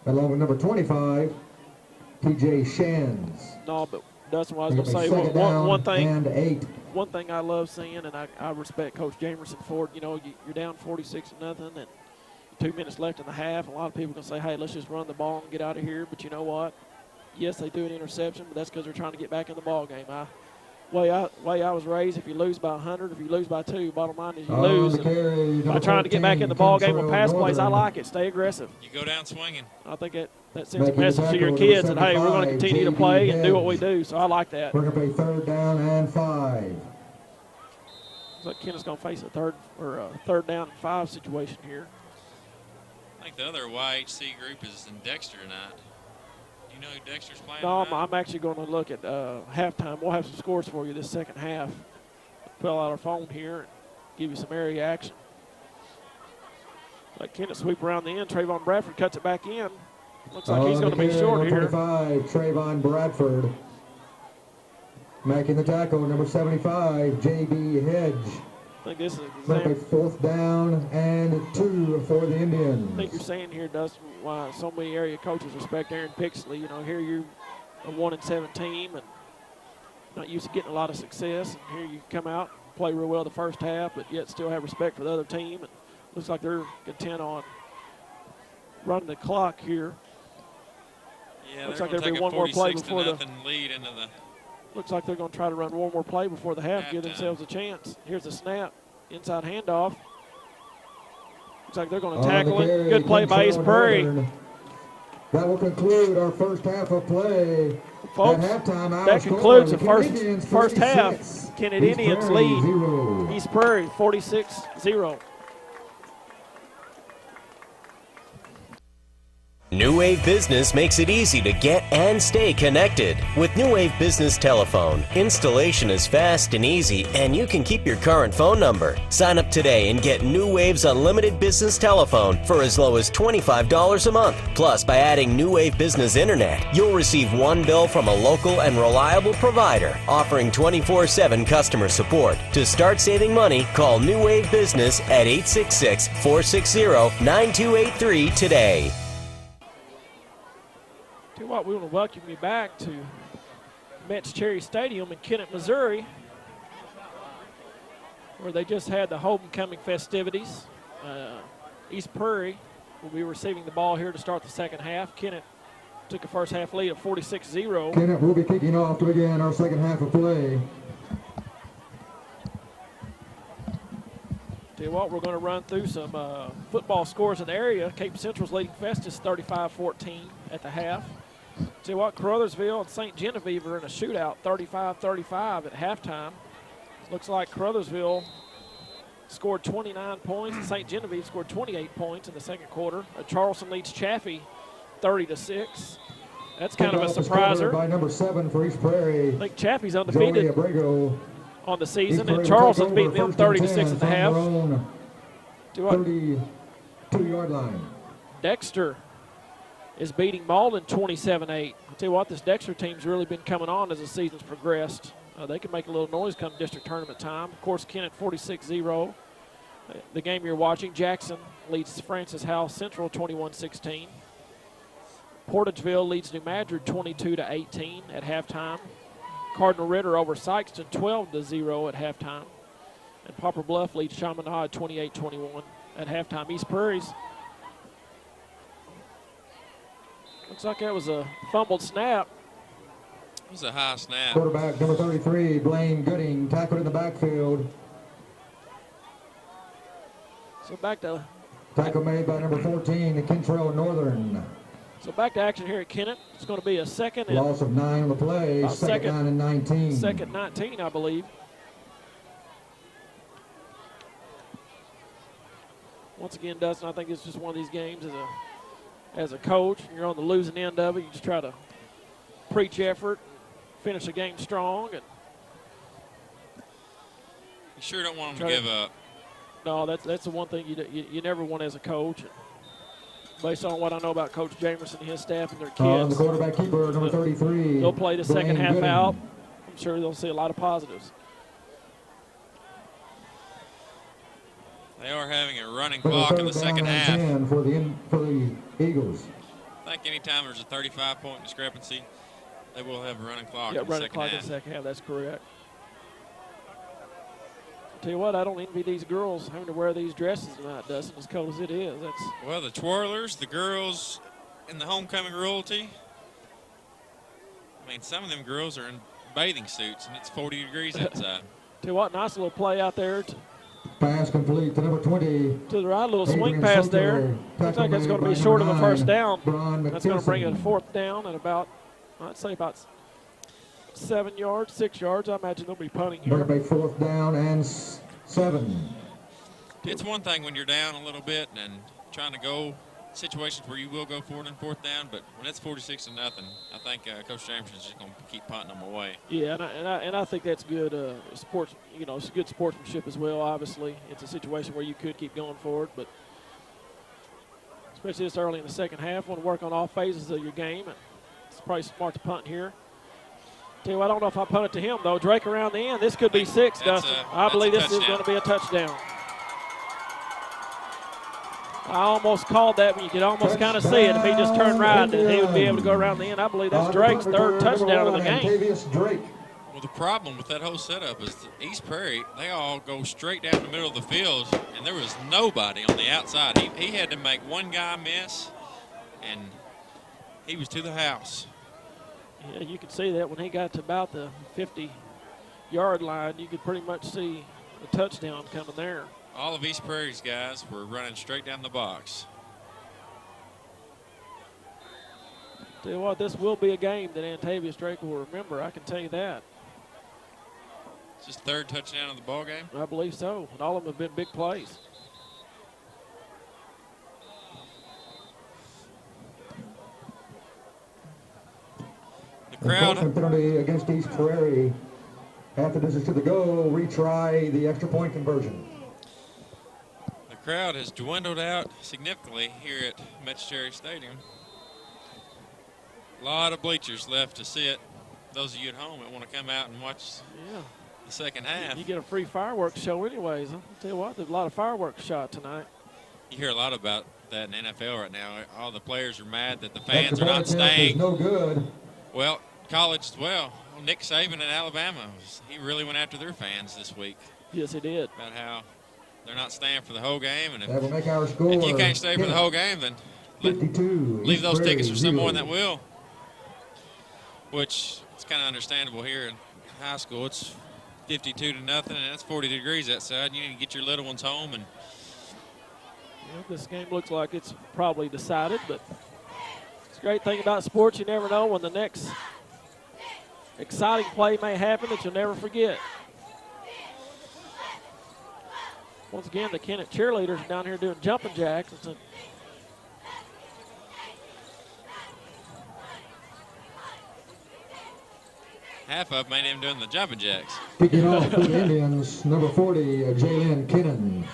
Along with number 25, T.J. Shands. No, but Dustin, what I was going to say, one thing I love seeing, and I respect Coach Jamerson for it, you know, you're down 46-0, and 2 minutes left in the half. A lot of people can say, hey, let's just run the ball and get out of here. But you know what? Yes, they do an interception, but that's because they're trying to get back in the ball game. Way I was raised, if you lose by 100, if you lose by 2, bottom line is you lose. By trying to get back in the ball game with pass plays, I like it. Stay aggressive. You go down swinging. I think that sends a message to your kids that, hey, we're going to continue to play and do what we do. So I like that. We're going to play 3rd down and 5. Looks like Kennett's going to face a third down and 5 situation here. I think the other YHC group is in Dexter tonight. Do you know who Dexter's playing No, tonight? I'm actually going to look at halftime. We'll have some scores for you this second half. Fill out our phone here and give you some area action. Like Kennett sweep around the end. Trayvon Bradford cuts it back in. Looks like he's going to be short here. 25, Trayvon Bradford. Making the tackle, number 75, J.B. Hedge. I think this is a 4th down and 2 for the Indians. I think you're saying here, Dustin, why so many area coaches respect Aaron Pixley. You know, here you're a 1-7 team and not used to getting a lot of success. And here you come out, play real well the first half, but yet still have respect for the other team. And looks like they're content on running the clock here. Yeah, looks they're like going to there'll take be one more play before the lead into the. Looks like they're going to try to run one more play before the half, give themselves a chance. Here's the snap, inside handoff. Looks like they're going to tackle it. Good play by East Prairie. That will conclude our first half of play. Folks, at halftime, that concludes the first half. Kennett Indians lead East Prairie 46-0. New Wave Business makes it easy to get and stay connected. With New Wave Business Telephone, installation is fast and easy, and you can keep your current phone number. Sign up today and get New Wave's unlimited business telephone for as low as $25 a month. Plus, by adding New Wave Business Internet, you'll receive one bill from a local and reliable provider, offering 24/7 customer support. To start saving money, call New Wave Business at 866-460-9283 today. What we want to welcome you back to Metz Cherry Stadium in Kennett, Missouri, where they just had the homecoming festivities. East Prairie will be receiving the ball here to start the second half. Kennett took a first half lead of 46-0. Kennett will be kicking off to begin our second half of play. Tell you what, we're going to run through some football scores in the area. Cape Central's leading Festus 35-14 at the half. Tell you what, Caruthersville and St. Genevieve are in a shootout, 35-35 at halftime. Looks like Caruthersville scored 29 points and St. Genevieve scored 28 points in the second quarter. Charleston leads Chaffee 30-6. That's kind of a surpriser. By number 7 for East Prairie. I think Chaffee's undefeated on the season, and Charleston's beating them 36 at the half. 32-yard line. Dexter is beating Malden 27-8. I'll tell you what, this Dexter team's really been coming on as the season's progressed. They can make a little noise come district tournament time. Of course, Kennett 46-0. The game you're watching, Jackson leads Francis House Central 21-16. Portageville leads New Madrid 22-18 at halftime. Cardinal Ritter over Sykeston 12-0 at halftime. And Poplar Bluff leads Chaminade 28-21 at halftime. East Prairie's Looks like that was a fumbled snap. It was a high snap. Quarterback number 33, Blaine Gooding, tackled in the backfield. So back to Tackle made by number 14, Kentrell Northern. So back to action here at Kennett. It's going to be a second and Loss of 9 on the play, second 9 and 19. Second 19, I believe. Once again, Dustin, I think it's just one of these games as a coach. You're on the losing end of it. You just try to preach effort, finish the game strong. And you sure don't want them to give up. No, that's the one thing you never want as a coach. Based on what I know about Coach Jamerson and his staff and their kids. The quarterback keeper, number 33. They'll play the second half Gooding. out. I'm sure they'll see a lot of positives. They are having a running clock in the second half. For the Eagles. I think anytime there's a 35-point discrepancy, they will have a running clock Yeah, in the running second clock half. in the second half. That's correct. Tell you what, I don't envy these girls having to wear these dresses tonight, Dustin, as cold as it is. Well, the twirlers, the girls, and the homecoming royalty. I mean, some of them girls are in bathing suits, and it's 40 degrees outside. Tell you what, nice little play out there. Pass complete to number 20. To the right, little swing Adrian pass Soto. there. Looks like that's going to be Tackle short of made a by first down. Brian That's going to bring it McPherson. a fourth down at about, I'd say about 7 yards, 6 yards. I imagine they'll be punting here. Bring it back fourth down and 7. It's one thing when you're down a little bit and trying to go situations where you will go for it in fourth down, but when it's 46-0, I think Coach Jamerson is just going to keep punting them away. Yeah, and I think that's good sports. You know, it's good sportsmanship as well. Obviously, it's a situation where you could keep going forward, but especially this early in the second half, want to work on all phases of your game. And it's probably smart to punt here. Tell you what, I don't know if I punt it to him though. Drake around the end. This could be 6, Dustin. I believe this is going to be a touchdown. I almost called that, but you could almost kind of see it. If he just turned right, then he would be able to go around the end. I believe that's Drake's third touchdown of the game. Well, the problem with that whole setup is that East Prairie, they all go straight down the middle of the field, and there was nobody on the outside. He had to make one guy miss, and he was to the house. Yeah, you could see that when he got to about the 50-yard line, you could pretty much see the touchdown coming there. All of East Prairie's guys were running straight down the box. Tell you what, this will be a game that Antavius Drake will remember. I can tell you that. It's his third touchdown of the ball game. I believe so, and all of them have been big plays. The crowd. Penalty against East Prairie. Half the distance to the goal. Retry the extra point conversion. The crowd has dwindled out significantly here at Metro Stadium. A lot of bleachers left to sit. Those of you at home that want to come out and watch the second half. You get a free fireworks show anyways. I'll tell you what, there's a lot of fireworks shot tonight. You hear a lot about that in the NFL right now. All the players are mad that the fans are not staying. No good. Well, college as well. Nick Saban in Alabama, he really went after their fans this week. Yes, he did. About how they're not staying for the whole game. And That will make our score. if you can't stay for the whole game, then 52. leave those tickets for someone 0. that will. Which it's kind of understandable here in high school. It's 52-0, and it's 40 degrees outside. You need to get your little ones home. And This game looks like it's probably decided, but it's a great thing about sports. You never know when the next exciting play may happen that you'll never forget. Once again, the Kennett cheerleaders are down here doing jumping jacks. It's a half of them ain't even doing the jumping jacks. Kicking off for the Indians, number 40, Jalen Kinnan.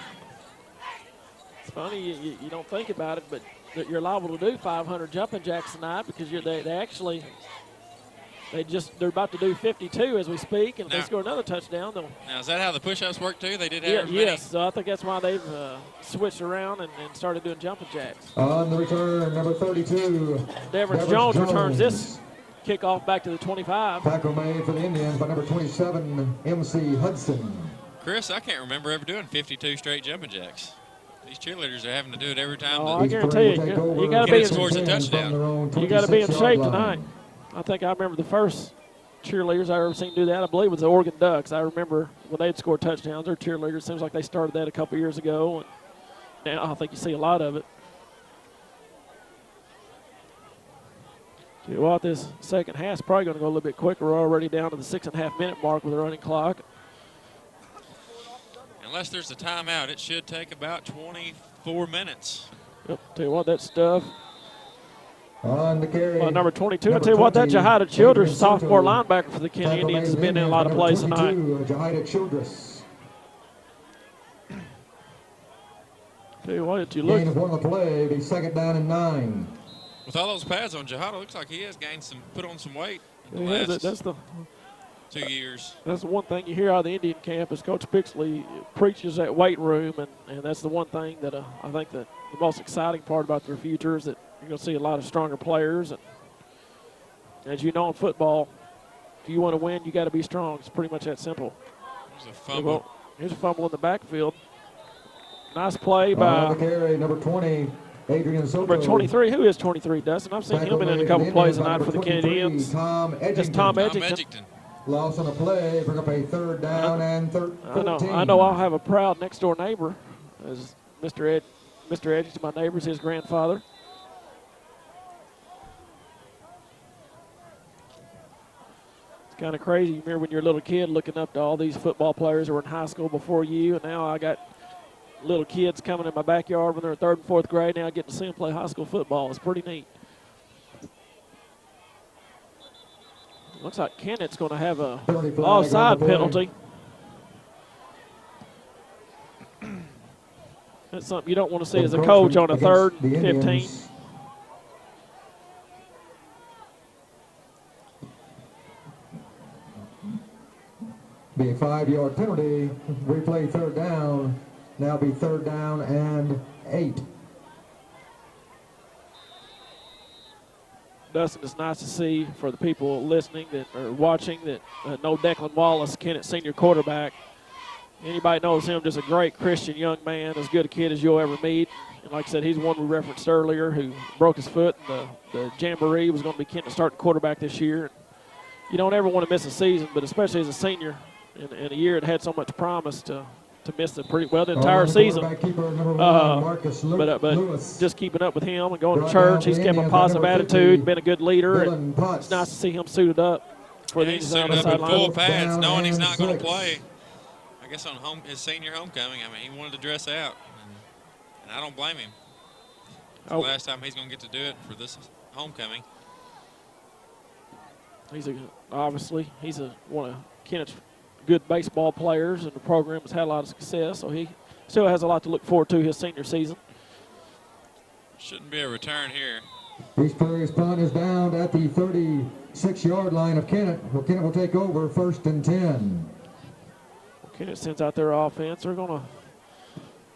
It's funny, you don't think about it, but that you're liable to do 500 jumping jacks tonight because they're about to do 52 as we speak, and if they score another touchdown, they'll. Now, is that how the push-ups work, too? They did have Yes, so I think that's why they've switched around and started doing jumping jacks. On the return, number 32, Devin Jones returns this kickoff back to the 25. Tackle made for the Indians by number 27, MC Hudson. Chris, I can't remember ever doing 52 straight jumping jacks. These cheerleaders are having to do it every time. Oh, I guarantee you got to be scores a touchdown. You got to be in shape tonight. I think I remember the first cheerleaders I ever seen do that. I believe was the Oregon Ducks. I remember when they'd score touchdowns. Their cheerleaders seems like they started that a couple years ago, and now I think you see a lot of it. Tell you what, this second half's probably going to go a little bit quicker. We're already down to the 6.5 minute mark with the running clock. Unless there's a timeout, it should take about 24 minutes. Yep, tell you what, that stuff. On the carry. Number 22. I tell you what, that Jahida Childress, sophomore linebacker for the Kennett Indians, has been in a lot of plays tonight. Jahida Childress. Tell you what, you look. Gain of 1 on the play, be 2nd down and 9. With all those pads on, Jahida looks like he has gained put on some weight in the Yeah, last that's the 2 years. That's the one thing you hear out of the Indian camp is Coach Pixley preaches that weight room, and that's the one thing that I think that the most exciting part about their future is that you're going to see a lot of stronger players. And as you know in football, if you want to win, you got to be strong. It's pretty much that simple. There's a fumble. Here's a fumble in the backfield. Nice play by the carry, number 20, Adrian Soto. Number 23. Who is 23, Dustin? I've seen him in a couple plays tonight for the Kennedy Indians. It's Tom Edgington. Loss on a play, bring up a 3rd down and 14. I know I'll have a proud next-door neighbor, as Mr. Edgington, my neighbor's his grandfather. It's kind of crazy. You remember when you're a little kid looking up to all these football players who were in high school before you, and now I got little kids coming in my backyard when they're in 3rd and 4th grade. Now I get to see them play high school football. It's pretty neat. Looks like Kennett's going to have a offside penalty. That's something you don't want to see as a coach on a 3rd and 15. Be a 5-yard penalty. Replay 3rd down. Now be 3rd down and 8. Dustin, it's nice to see for the people listening that are watching that know Declan Wallace, Kennett senior quarterback. Anybody knows him, just a great Christian young man, as good a kid as you'll ever meet. And like I said, he's one we referenced earlier who broke his foot. And the jamboree was going to be Kennett's starting quarterback this year. You don't ever want to miss a season, but especially as a senior in a year that had so much promise to miss the entire season. But just keeping up with him and going to church, he's kept a positive attitude, been a good leader, and it's nice to see him suited up for the suited up in full pads, knowing he's not going to play. I guess on his senior homecoming, I mean, he wanted to dress out, and I don't blame him. It's the last time he's going to get to do it for this homecoming. Obviously he's one of Kennett's good baseball players, and the program has had a lot of success, so he still has a lot to look forward to his senior season. Shouldn't be a return here. East Prairie's punt is down at the 36-yard line of Kennett. Well, Kennett will take over 1st and 10. Kennett sends out their offense. They're going to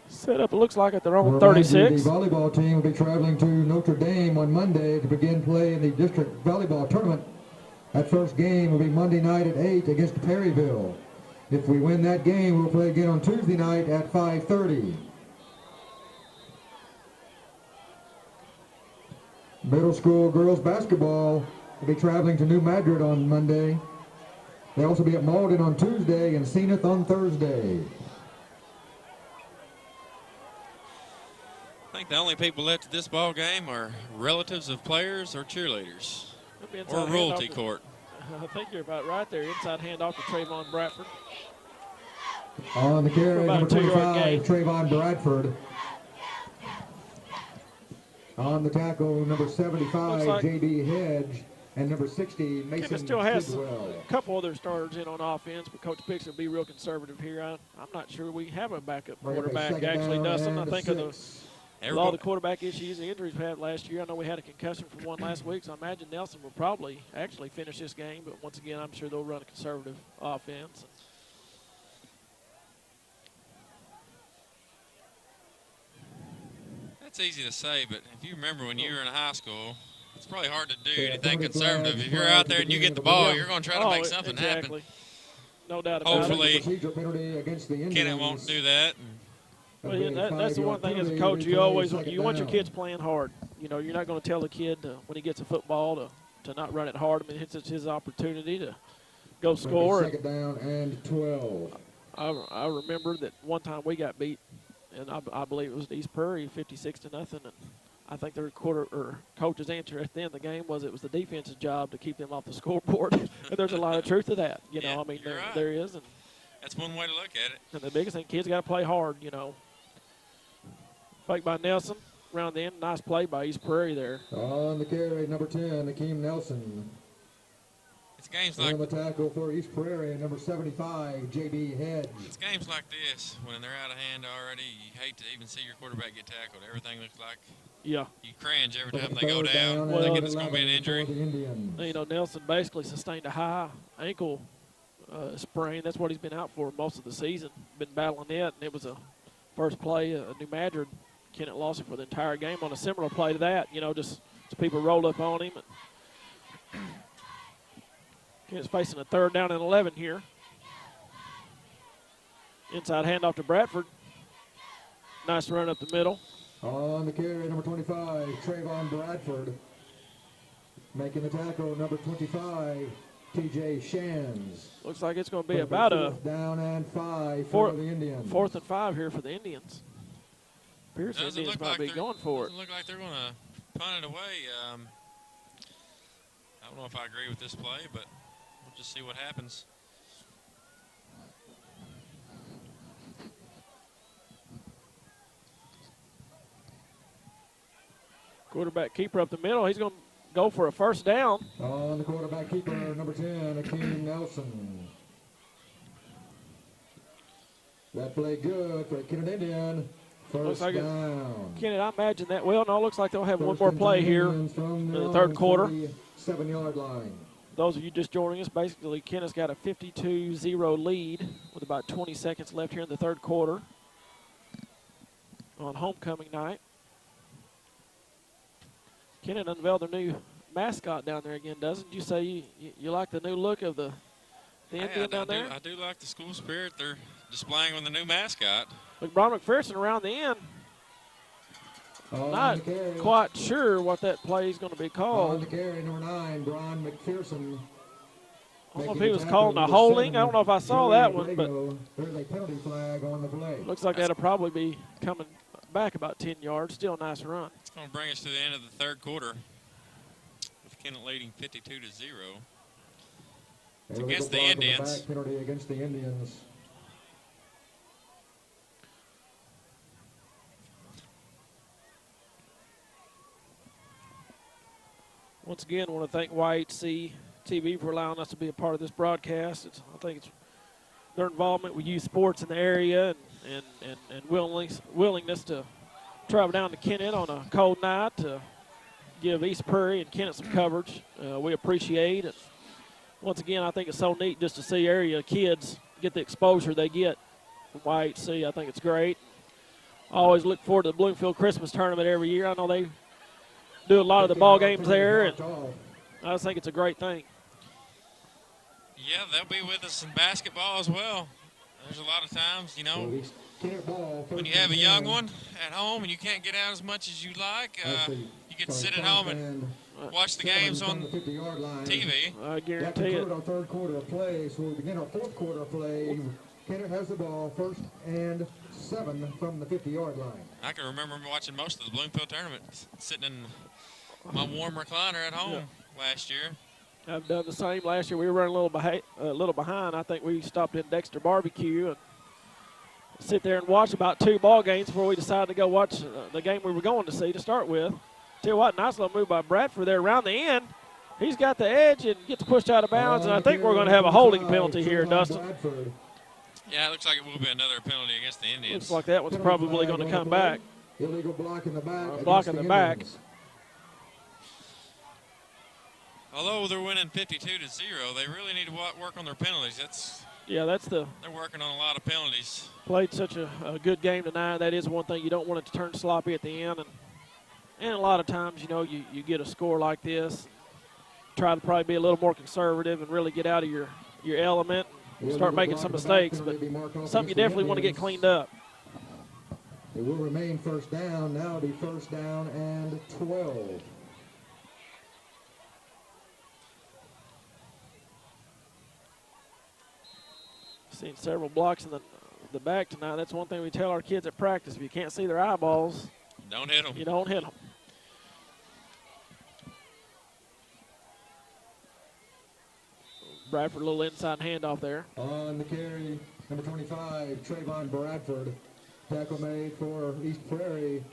set up, it looks like, at their own 36. The volleyball team will be traveling to Notre Dame on Monday to begin play in the district volleyball tournament. That first game will be Monday night at 8 against Perryville. If we win that game, we'll play again on Tuesday night at 5:30. Middle school girls basketball will be traveling to New Madrid on Monday. They'll also be at Malden on Tuesday and Zenith on Thursday. I think the only people left at this ball game are relatives of players or cheerleaders. Or royalty court. I think you're about right there. Inside handoff to Trayvon Bradford. On the carry, number 25, Trayvon Bradford. On the tackle, number 75, J.B. Hedge. And number 60, Mason Kennett still has Tidwell. a couple other starters in on offense, but Coach Pix will be real conservative here. I'm not sure we have a backup quarterback, actually, Dustin. I think of all the quarterback issues, the injuries we had last year. I know we had a concussion from one last week, so I imagine Nelson will probably actually finish this game. But once again, I'm sure they'll run a conservative offense. That's easy to say, but if you remember when you were in high school, it's probably hard to do anything conservative. If you're out there and you get the ball, you're going to try to make something happen. No doubt about Hopefully, it. Kennett won't do that. Well, yeah, that's the one thing as a coach, you want your kids playing hard. You know, you're not going to tell the kid when he gets a football to not run it hard. I mean, it's his opportunity to go score. Second down and 12. I remember that one time we got beat, and I believe it was East Prairie, 56-0, and I think their coach's answer at the end of the game was it was the defense's job to keep them off the scoreboard. And there's a lot of truth to that. You know, I mean, there is, and that's one way to look at it. And the biggest thing, kids got to play hard. You know, fake by Nelson around the end, nice play by East Prairie there. On the carry, number 10, Akeem Nelson. It's games like on the tackle for East Prairie, number 75, J.B. Hedge. It's games like this when they're out of hand already. You hate to even see your quarterback get tackled. Everything looks like you cringe every time they go down. Thinking it's going to be an injury. You know, Nelson basically sustained a high ankle sprain. That's what he's been out for most of the season. Been battling it, and it was a first play, a New Madrid. Kennett lost it for the entire game on a similar play to that. You know, just people rolled up on him. And Kennett's facing a 3rd down and 11 here. Inside handoff to Bradford. Nice run up the middle. On the carry, number 25, Trayvon Bradford. Making the tackle, number 25, T.J. Shands. Looks like it's going to be about a down and 5 for the Indians. 4th and 5 here for the Indians. Appears the Indians might be going for it. Doesn't look like they're going to punt it away. I don't know if I agree with this play, but we'll just see what happens. Quarterback keeper up the middle. He's going to go for a 1st down. On the quarterback keeper, number 10, Akeem Nelson. That play good for Kennett Indian. First down. Kennett, I imagine that. Well, no, it looks like they'll have one more play here in the 3rd quarter. 7-yard line. Those of you just joining us, basically Kennett's got a 52-0 lead with about 20 seconds left here in the 3rd quarter on homecoming night. Kennett unveiled their new mascot down there again, doesn't you? Say you like the new look of the Indian down there? I do like the school spirit they're displaying with the new mascot. Look, Brian McPherson around the end. Not quite sure what that play is going to be called. On the carry, number 9, Brian McPherson. I don't know if he was calling a holding. I don't know if I saw that one, but there's a penalty flag on the play. Looks like that'll probably be coming back about 10 yards. Still a nice run. It's going to bring us to the end of the 3rd quarter with Kennett leading 52-0. It's against the Indians. Back penalty against the Indians. Once again, I want to thank YHC TV for allowing us to be a part of this broadcast. I think it's their involvement with youth sports in the area and willingness to travel down to Kennett on a cold night to give East Prairie and Kennett some coverage. We appreciate it. Once again, I think it's so neat just to see area kids get the exposure they get from YHC. I think it's great. I always look forward to the Bloomfield Christmas Tournament every year. I know they do a lot of the ball games there, and I just think it's a great thing. Yeah, they'll be with us in basketball as well. There's a lot of times, you know, when you have a young one at home and you can't get out as much as you like, you get to sit at home and watch the games on TV. I guarantee it. Our 3rd quarter of play, so we'll begin our 4th quarter of play. Kennett has the ball, 1st and 7 from the 50-yard line. I can remember watching most of the Bloomfield tournament sitting in my warm recliner at home last year. I've done the same. Last year we were running a little behind. I think we stopped in Dexter Barbecue and sit there and watch about 2 ball games before we decided to go watch the game we were going to see to start with. Tell you what, nice little move by Bradford there around the end. He's got the edge and gets pushed out of bounds, and I think we're going to have a holding penalty here, Dustin. Yeah, it looks like it will be another penalty against the Indians. Looks like that one's probably going to come back. Illegal block in the back. Block in the back. Although they're winning 52-0, they really need to work on their penalties. They're working on a lot of penalties. Played such a good game tonight. That is one thing. You don't want it to turn sloppy at the end. And a lot of times, you know, you get a score like this, try to probably be a little more conservative and really get out of your element and start making some mistakes. But something you definitely want to get cleaned up. It will remain first down. Now it'll be first down and 12. Seen several blocks in the back tonight. That's one thing we tell our kids at practice. If you can't see their eyeballs, don't hit them. You don't hit them. Bradford, a little inside handoff there. On the carry, number 25, Trayvon Bradford. Tackle made for East Prairie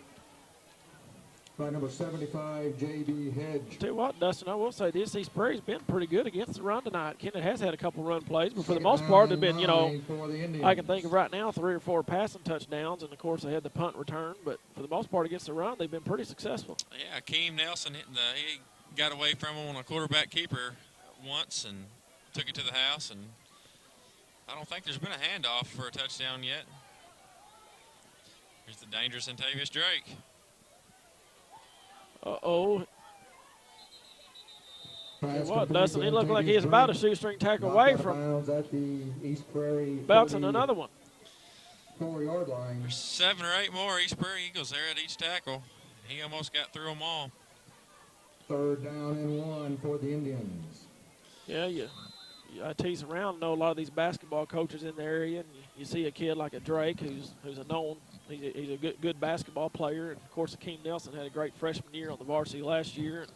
by number 75, J.B. Hedge. Tell you what, Dustin, I will say this. East Prairie's been pretty good against the run tonight. Kennett has had a couple run plays, but for the most part, they've been, I can think of right now 3 or 4 passing touchdowns, and, of course, they had the punt return. But for the most part against the run, they've been pretty successful. Yeah, Akeem Nelson, he got away from him on a quarterback keeper once and took it to the house, and I don't think there's been a handoff for a touchdown yet. Here's the dangerous Antavius Drake. Uh-oh. What, Dustin? He looked like he was about a shoestring tackle away from at the East Prairie bouncing another one. 4-yard line. There's 7 or 8 more East Prairie Eagles there at each tackle. He almost got through them all. 3rd down and 1 for the Indians. Yeah, I tease around. Know a lot of these basketball coaches in the area, and you see a kid like a Drake who's a known. He's a good basketball player, and of course, Akeem Nelson had a great freshman year on the varsity last year. And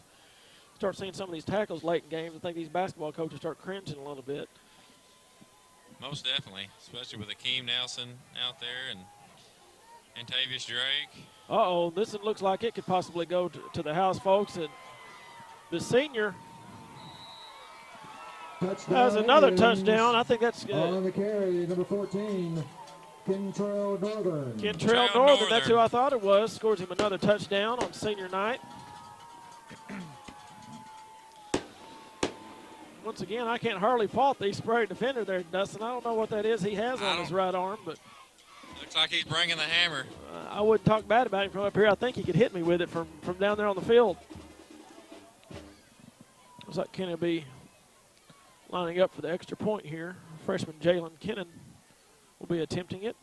start seeing some of these tackles late in games, I think these basketball coaches start cringing a little bit. Most definitely, especially with Akeem Nelson out there and Antavius Drake. Uh-oh, this one looks like it could possibly go to the house, folks. And the senior has another touchdown. I think that's good. On the carry, number 14, Kentrell Northern. Kentrell Northern, that's who I thought it was. Scores him another touchdown on senior night. Once again, I can't hardly fault the East Prairie defender there, Dustin. I don't know what that is he has on his right arm, but looks like he's bringing the hammer. I wouldn't talk bad about him from up here. I think he could hit me with it from down there on the field. Looks like Kennett will be lining up for the extra point here. Freshman Jalen Kennett will be attempting it.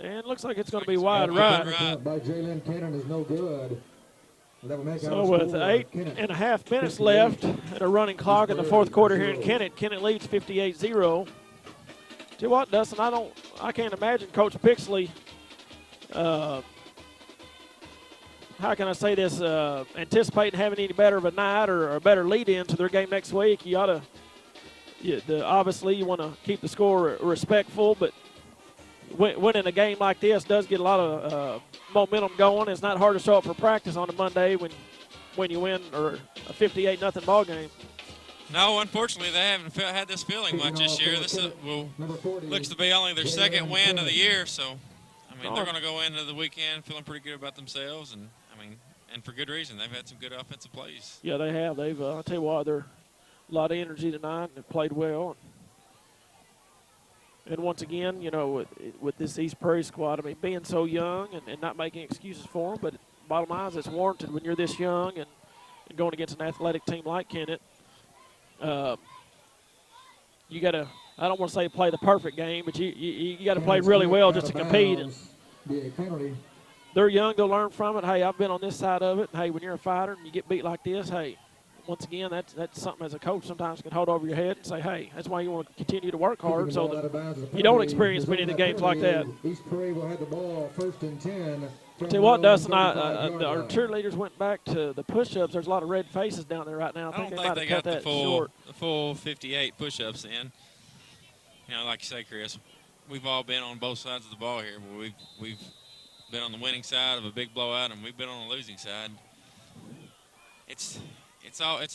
And looks like it's going to be wide right. By Jalen Kennett is no good. So with 8.5 minutes left and a running clock in the 4th quarter here in Kennett, Kennett leads 58-0. Tell you what, Dustin, I can't imagine Coach Pixley, how can I say this, anticipating having any better of a night or a better lead-in to their game next week. You ought to, obviously you want to keep the score respectful, but winning a game like this does get a lot of momentum going. It's not hard to show up for practice on a Monday when you win or a 58-0 ball game. No, unfortunately, they haven't had this feeling much this year. This looks to be only their 2nd win of the year, so they're going to go into the weekend feeling pretty good about themselves, and for good reason. They've had some good offensive plays. Yeah, they have. They've. I'll tell you what, they're a lot of energy tonight, and they've played well. And once again, with this East Prairie squad, being so young and not making excuses for them, but bottom line is it's warranted when you're this young and going against an athletic team like Kennett. You got to, I don't want to say play the perfect game, but you got to play really well just to compete. And they're young, they'll learn from it. Hey, I've been on this side of it. Hey, when you're a fighter and you get beat like this, hey, once again, that's something as a coach sometimes can hold over your head and say, hey, that's why you want to continue to work hard so that you don't experience many of the games like that. East Prairie will have the ball 1st and 10. Tell you what, Dustin, our cheerleaders went back to the push-ups. There's a lot of red faces down there right now. I don't think they got the full 58 push-ups in. Like you say, Chris, we've all been on both sides of the ball here. We've been on the winning side of a big blowout, and we've been on the losing side. It's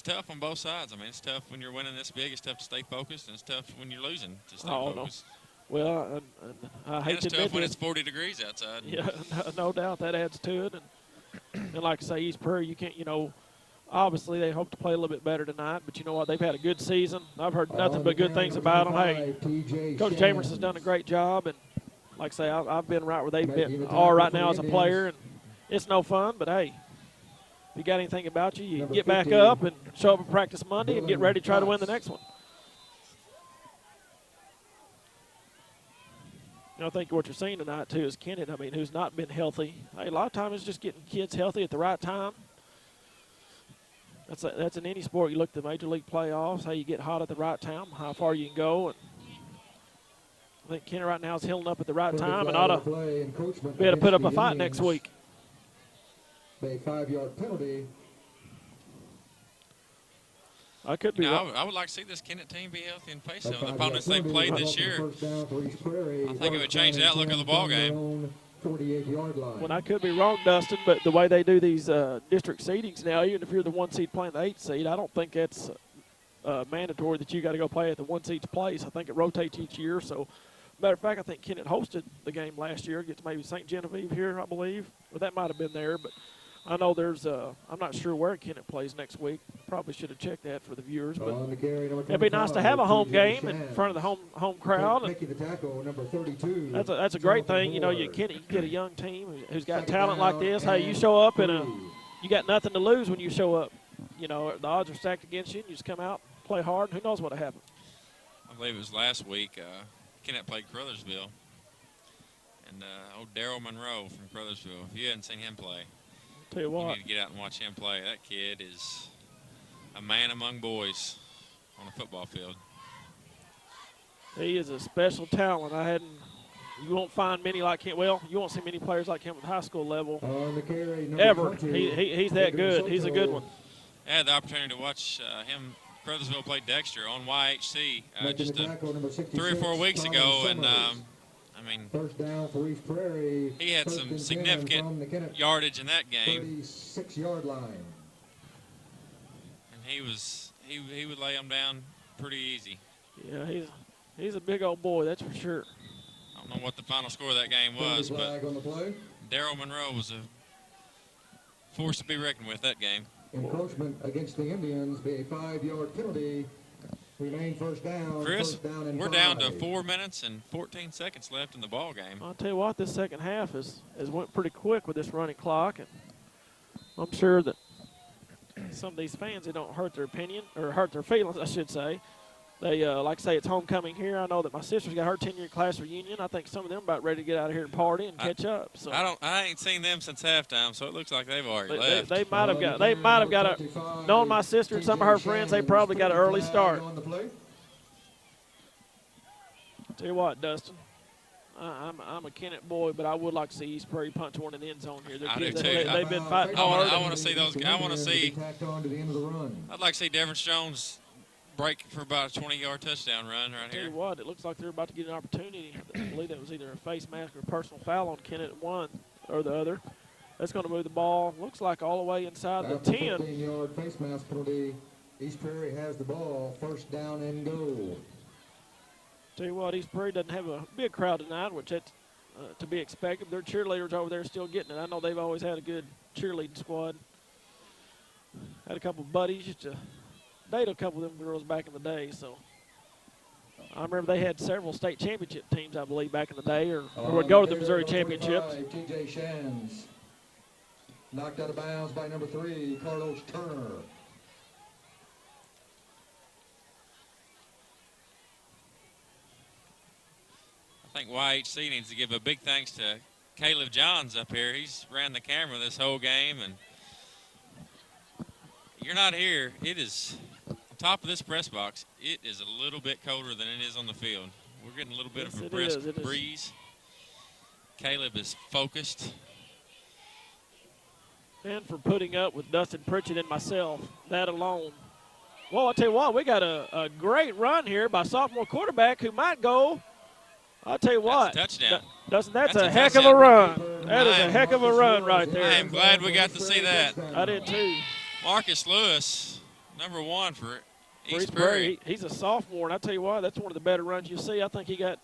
tough on both sides. It's tough when you're winning this big. It's tough to stay focused, and it's tough when you're losing to stay focused. No. Well, I hate to admit it's tough when it's 40 degrees outside. Yeah, no doubt that adds to it. And like I say, East Prairie, you can't, obviously they hope to play a little bit better tonight. But you know what? They've had a good season. I've heard nothing but good things about them. Hey, Coach Chambers has done a great job. And like I say, I've been right where they've been all right now as a player. And it's no fun, but hey. if you got anything about you, you Number get back 50, up and show up and practice Monday and get Dylan ready to try to win the Fox. next one. I think what you're seeing tonight, too, is Kennett, I mean, who's not been healthy. Hey, a lot of times it's just getting kids healthy at the right time. That's in any sport. You look at the Major League playoffs, how you get hot at the right time, how far you can go. And I think Kennett right now is healing up at the right time and ought to be able to put up a fight next week. A 5-yard penalty. I could be wrong. I would like to see this Kennett team be healthy and face some of the opponents they played this year. I think it would change the outlook of the ball game. 48-yard line. Well, I could be wrong, Dustin, but the way they do these district seedings now, even if you're the 1 seed playing the 8 seed, I don't think that's mandatory that you got to go play at the 1 seed's place. I think it rotates each year. So, matter of fact, I think Kennett hosted the game last year against maybe St. Genevieve here, I believe. Or that might have been there, but I know there's I'm not sure where Kennett plays next week. Probably should have checked that for the viewers. But it'd be nice to have a home game in front of the home crowd. Mickey the tackle, number 32. That's a great thing. You know, Kennett, you get a young team who's got talent like this. Hey, you show up and you got nothing to lose when you show up. You know, the odds are stacked against you, and you just come out, play hard, and who knows what'll happen. I believe it was last week. Kennett played Crothersville, and old Daryl Monroe from Crothersville. If you hadn't seen him play, tell you what, you need to get out and watch him play. That kid is a man among boys on a football field. He is a special talent. You won't find many like him. Well, you won't see many players like him at the high school level ever. He's that good. He's a good one. I had the opportunity to watch him. Crothersville played Dexter on YHC just 3 or 4 weeks ago, and I mean, first down for East Prairie. He had some significant yardage in that game. 36-yard line. And he would lay them down pretty easy. Yeah, he's a big old boy, that's for sure. I don't know what the final score of that game was, but Daryl Monroe was a force to be reckoned with that game. Encroachment against the Indians be a 5-yard penalty. Remain first down. Chris, first down and we're 5. down to 4 minutes and 14 seconds left in the ball game. I'll tell you what, this second half has went pretty quick with this running clock, and I'm sure that some of these fans, they don't hurt their opinion or hurt their feelings, I should say. They like to say it's homecoming here. I know that my sister's got her 10-year class reunion. I think some of them about ready to get out of here and party and catch up. So I ain't seen them since halftime, so it looks like they've already left. They might have got a. Knowing my sister and some of her friends, they probably got an early start. Tell you what, Dustin, I'm a Kennett boy, but I would like to see East Prairie punch one in the end zone here. I do too. They've been fighting hard. I want to see those. I want to see. I'd like to see Devin Jones break for about a 20-yard touchdown run right Tell here. you what, it looks like they're about to get an opportunity. I believe that was either a face mask or a personal foul on Kennett at one or the other. That's going to move the ball, looks like all the way inside the 10. 15-yard face mask penalty. East Prairie has the ball, first down and goal. Tell you what, East Prairie doesn't have a big crowd tonight, which that's to be expected. Their cheerleaders over there still getting it. I know they've always had a good cheerleading squad. Had a couple of buddies used to date a couple of them girls back in the day, so I remember they had several state championship teams, I believe, back in the day, or would go to the Missouri championships. T.J. Shands knocked out of bounds by number 3, Carlos Turner. I think YHC needs to give a big thanks to Caleb Johns up here. He's ran the camera this whole game, and you're not here. It is on top of this press box. It is a little bit colder than it is on the field. We're getting a little bit of a brisk breeze. Caleb is focused. And for putting up with Dustin Pritchett and myself, that alone. Well, I'll tell you what, we got a great run here by sophomore quarterback who might go. I'll tell you what. That's a touchdown. Dustin, that's a heck of a run. That is a heck of a run right there. I am glad we got to see that. I did too. Marcus Lewis, number 1 for East Prairie. Prairie. He's a sophomore, and I tell you what, that's one of the better runs you see. I think he got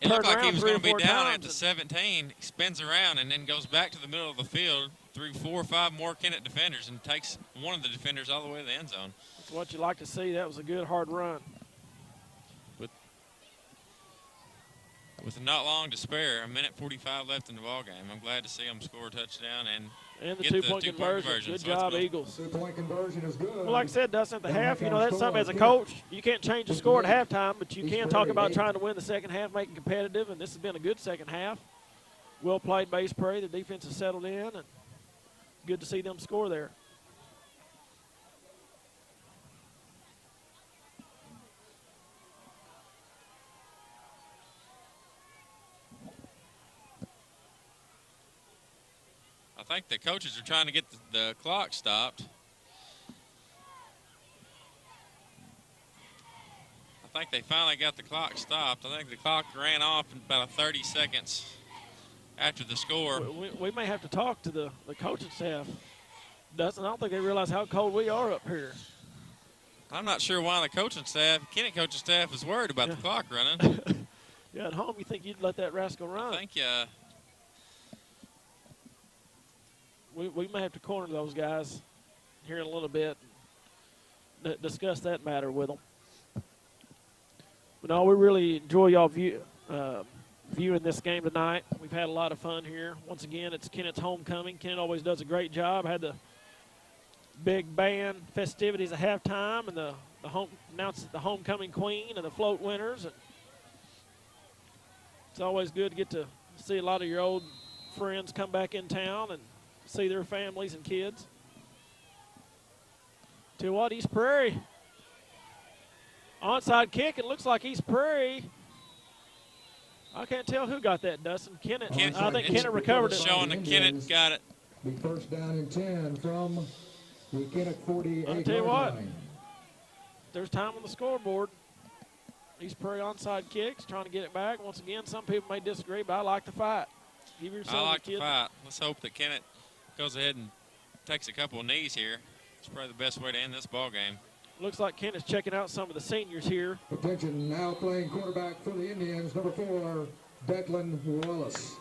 It looked like he was going to be 3 or 4 down times. at the 17, spins around, and then goes back to the middle of the field through 4 or 5 more Kennett defenders and takes one of the defenders all the way to the end zone. That's what you like to see. That was a good, hard run. With not long to spare, 1:45 left in the ball game. I'm glad to see them score a touchdown and And the get two-point the conversion. Good So that's job, cool. Eagles. Two-point conversion is good. Well, like I said, Dustin, at the half, you know, that's something as a Score. coach, you can't change the score at halftime, but you East can talk Prairie, about 8. trying to win the second half, make it competitive, and this has been a good second half. Well played by East Prairie. The defense has settled in, and good to see them score there. I think the coaches are trying to get the clock stopped. I think they finally got the clock stopped. I think the clock ran off in about 30 seconds after the score. We may have to talk to the coaching staff. Dustin, I don't think they realize how cold we are up here. I'm not sure why the coaching staff, Kennett coaching staff, is worried about the clock running. Yeah, at home you think you'd let that rascal run. I think we may have to corner those guys here in a little bit and discuss that matter with them. But no, we really enjoy y'all viewing this game tonight. We've had a lot of fun here. Once again, it's Kennett's homecoming. Kennett always does a great job. Had the big band festivities at halftime, and the announced the homecoming queen and the float winners. And it's always good to get to see a lot of your old friends come back in town and see their families and kids. Tell you what, East Prairie. Onside kick, it looks like East Prairie. I can't tell who got that, Dustin. Kennett. I think Kennett recovered it. Showing that Kennett got it. The first down and 10 from the Kennett 48 I'll tell you what, there's time on the scoreboard. East Prairie onside kicks, trying to get it back. Once again, some people may disagree, but I like the fight. Give yourself I like the the fight. Let's hope that Kennett goes ahead and takes a couple of knees here. It's probably the best way to end this ball game. Looks like Kennett's checking out some of the seniors here. Attention, now playing quarterback for the Indians, number 4, Declan Wallace.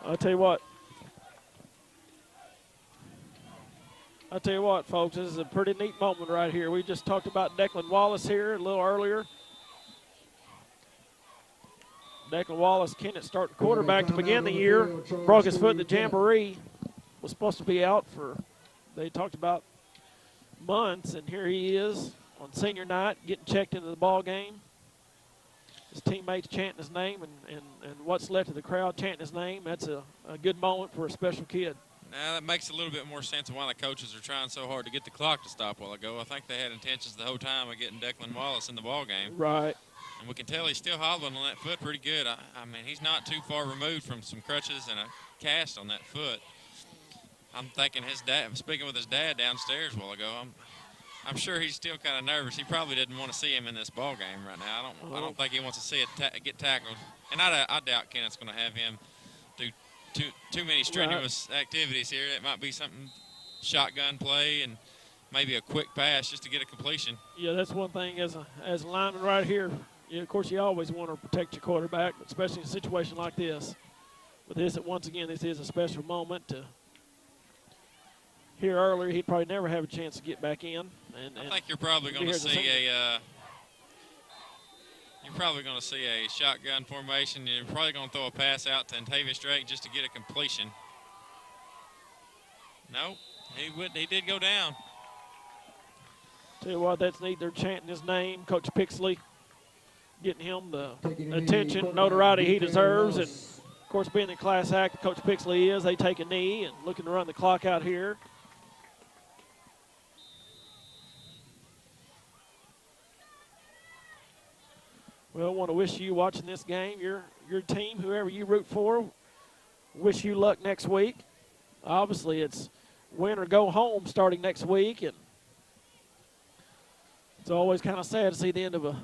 I'll tell you what, folks, this is a pretty neat moment right here. We just talked about Declan Wallace here a little earlier. Declan Wallace, Kennett starting quarterback to begin the year. Broke his foot in the jamboree. Was supposed to be out for, they talked about, months, and here he is on senior night getting checked into the ball game. His teammates chanting his name and what's left of the crowd chanting his name. That's a good moment for a special kid. Now that makes a little bit more sense of why the coaches are trying so hard to get the clock to stop a while ago. I think they had intentions the whole time of getting Declan Wallace in the ball game. Right. And we can tell he's still hobbling on that foot pretty good. I mean, he's not too far removed from some crutches and a cast on that foot. I'm thinking his dad, speaking with his dad downstairs a while ago, I'm sure he's still kind of nervous. He probably didn't want to see him in this ball game right now. I don't think he wants to see it get tackled. And I doubt Kennett's going to have him do too many strenuous activities here. It might be something shotgun play and maybe a quick pass just to get a completion. Yeah, that's one thing as a lineman right here. Of course, you always want to protect your quarterback, especially in a situation like this. But once again, this is a special moment to. Here earlier, he'd probably never have a chance to get back in. I think you're probably going to see a shotgun formation. You're probably going to throw a pass out to Antavius Drake just to get a completion. No, he did go down. Tell you what, that's neat. They're chanting his name, Coach Pixley, getting him the attention, notoriety he deserves, and of course, being the class act Coach Pixley is, they take a knee and looking to run the clock out here. Well, I want to wish you watching this game, your team, whoever you root for, wish you luck next week. Obviously, it's win or go home starting next week, and it's always kind of sad to see the end of a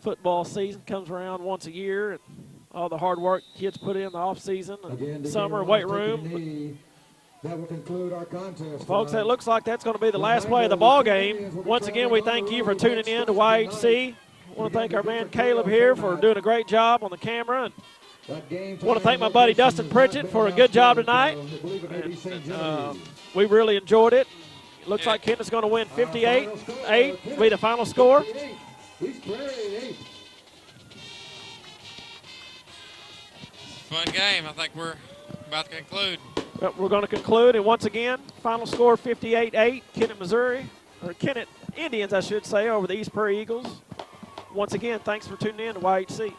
football season comes around once a year, and all the hard work kids put in the off season and summer weight room. That will conclude our contest. Folks, that looks like that's going to be the last play of the ball game. Once again, we thank you for tuning in to YHC. I want to thank our man Caleb here for doing a great job on the camera. And want to thank my buddy Dustin Pritchett for a good job tonight. We really enjoyed it. It looks like Kennett's going to win 58-8, be the final score. Fun game. I think we're about to conclude. Well, we're going to conclude, and once again, final score 58-8, Kennett, Missouri, or Kennett Indians, I should say, over the East Prairie Eagles. Once again, thanks for tuning in to YHC.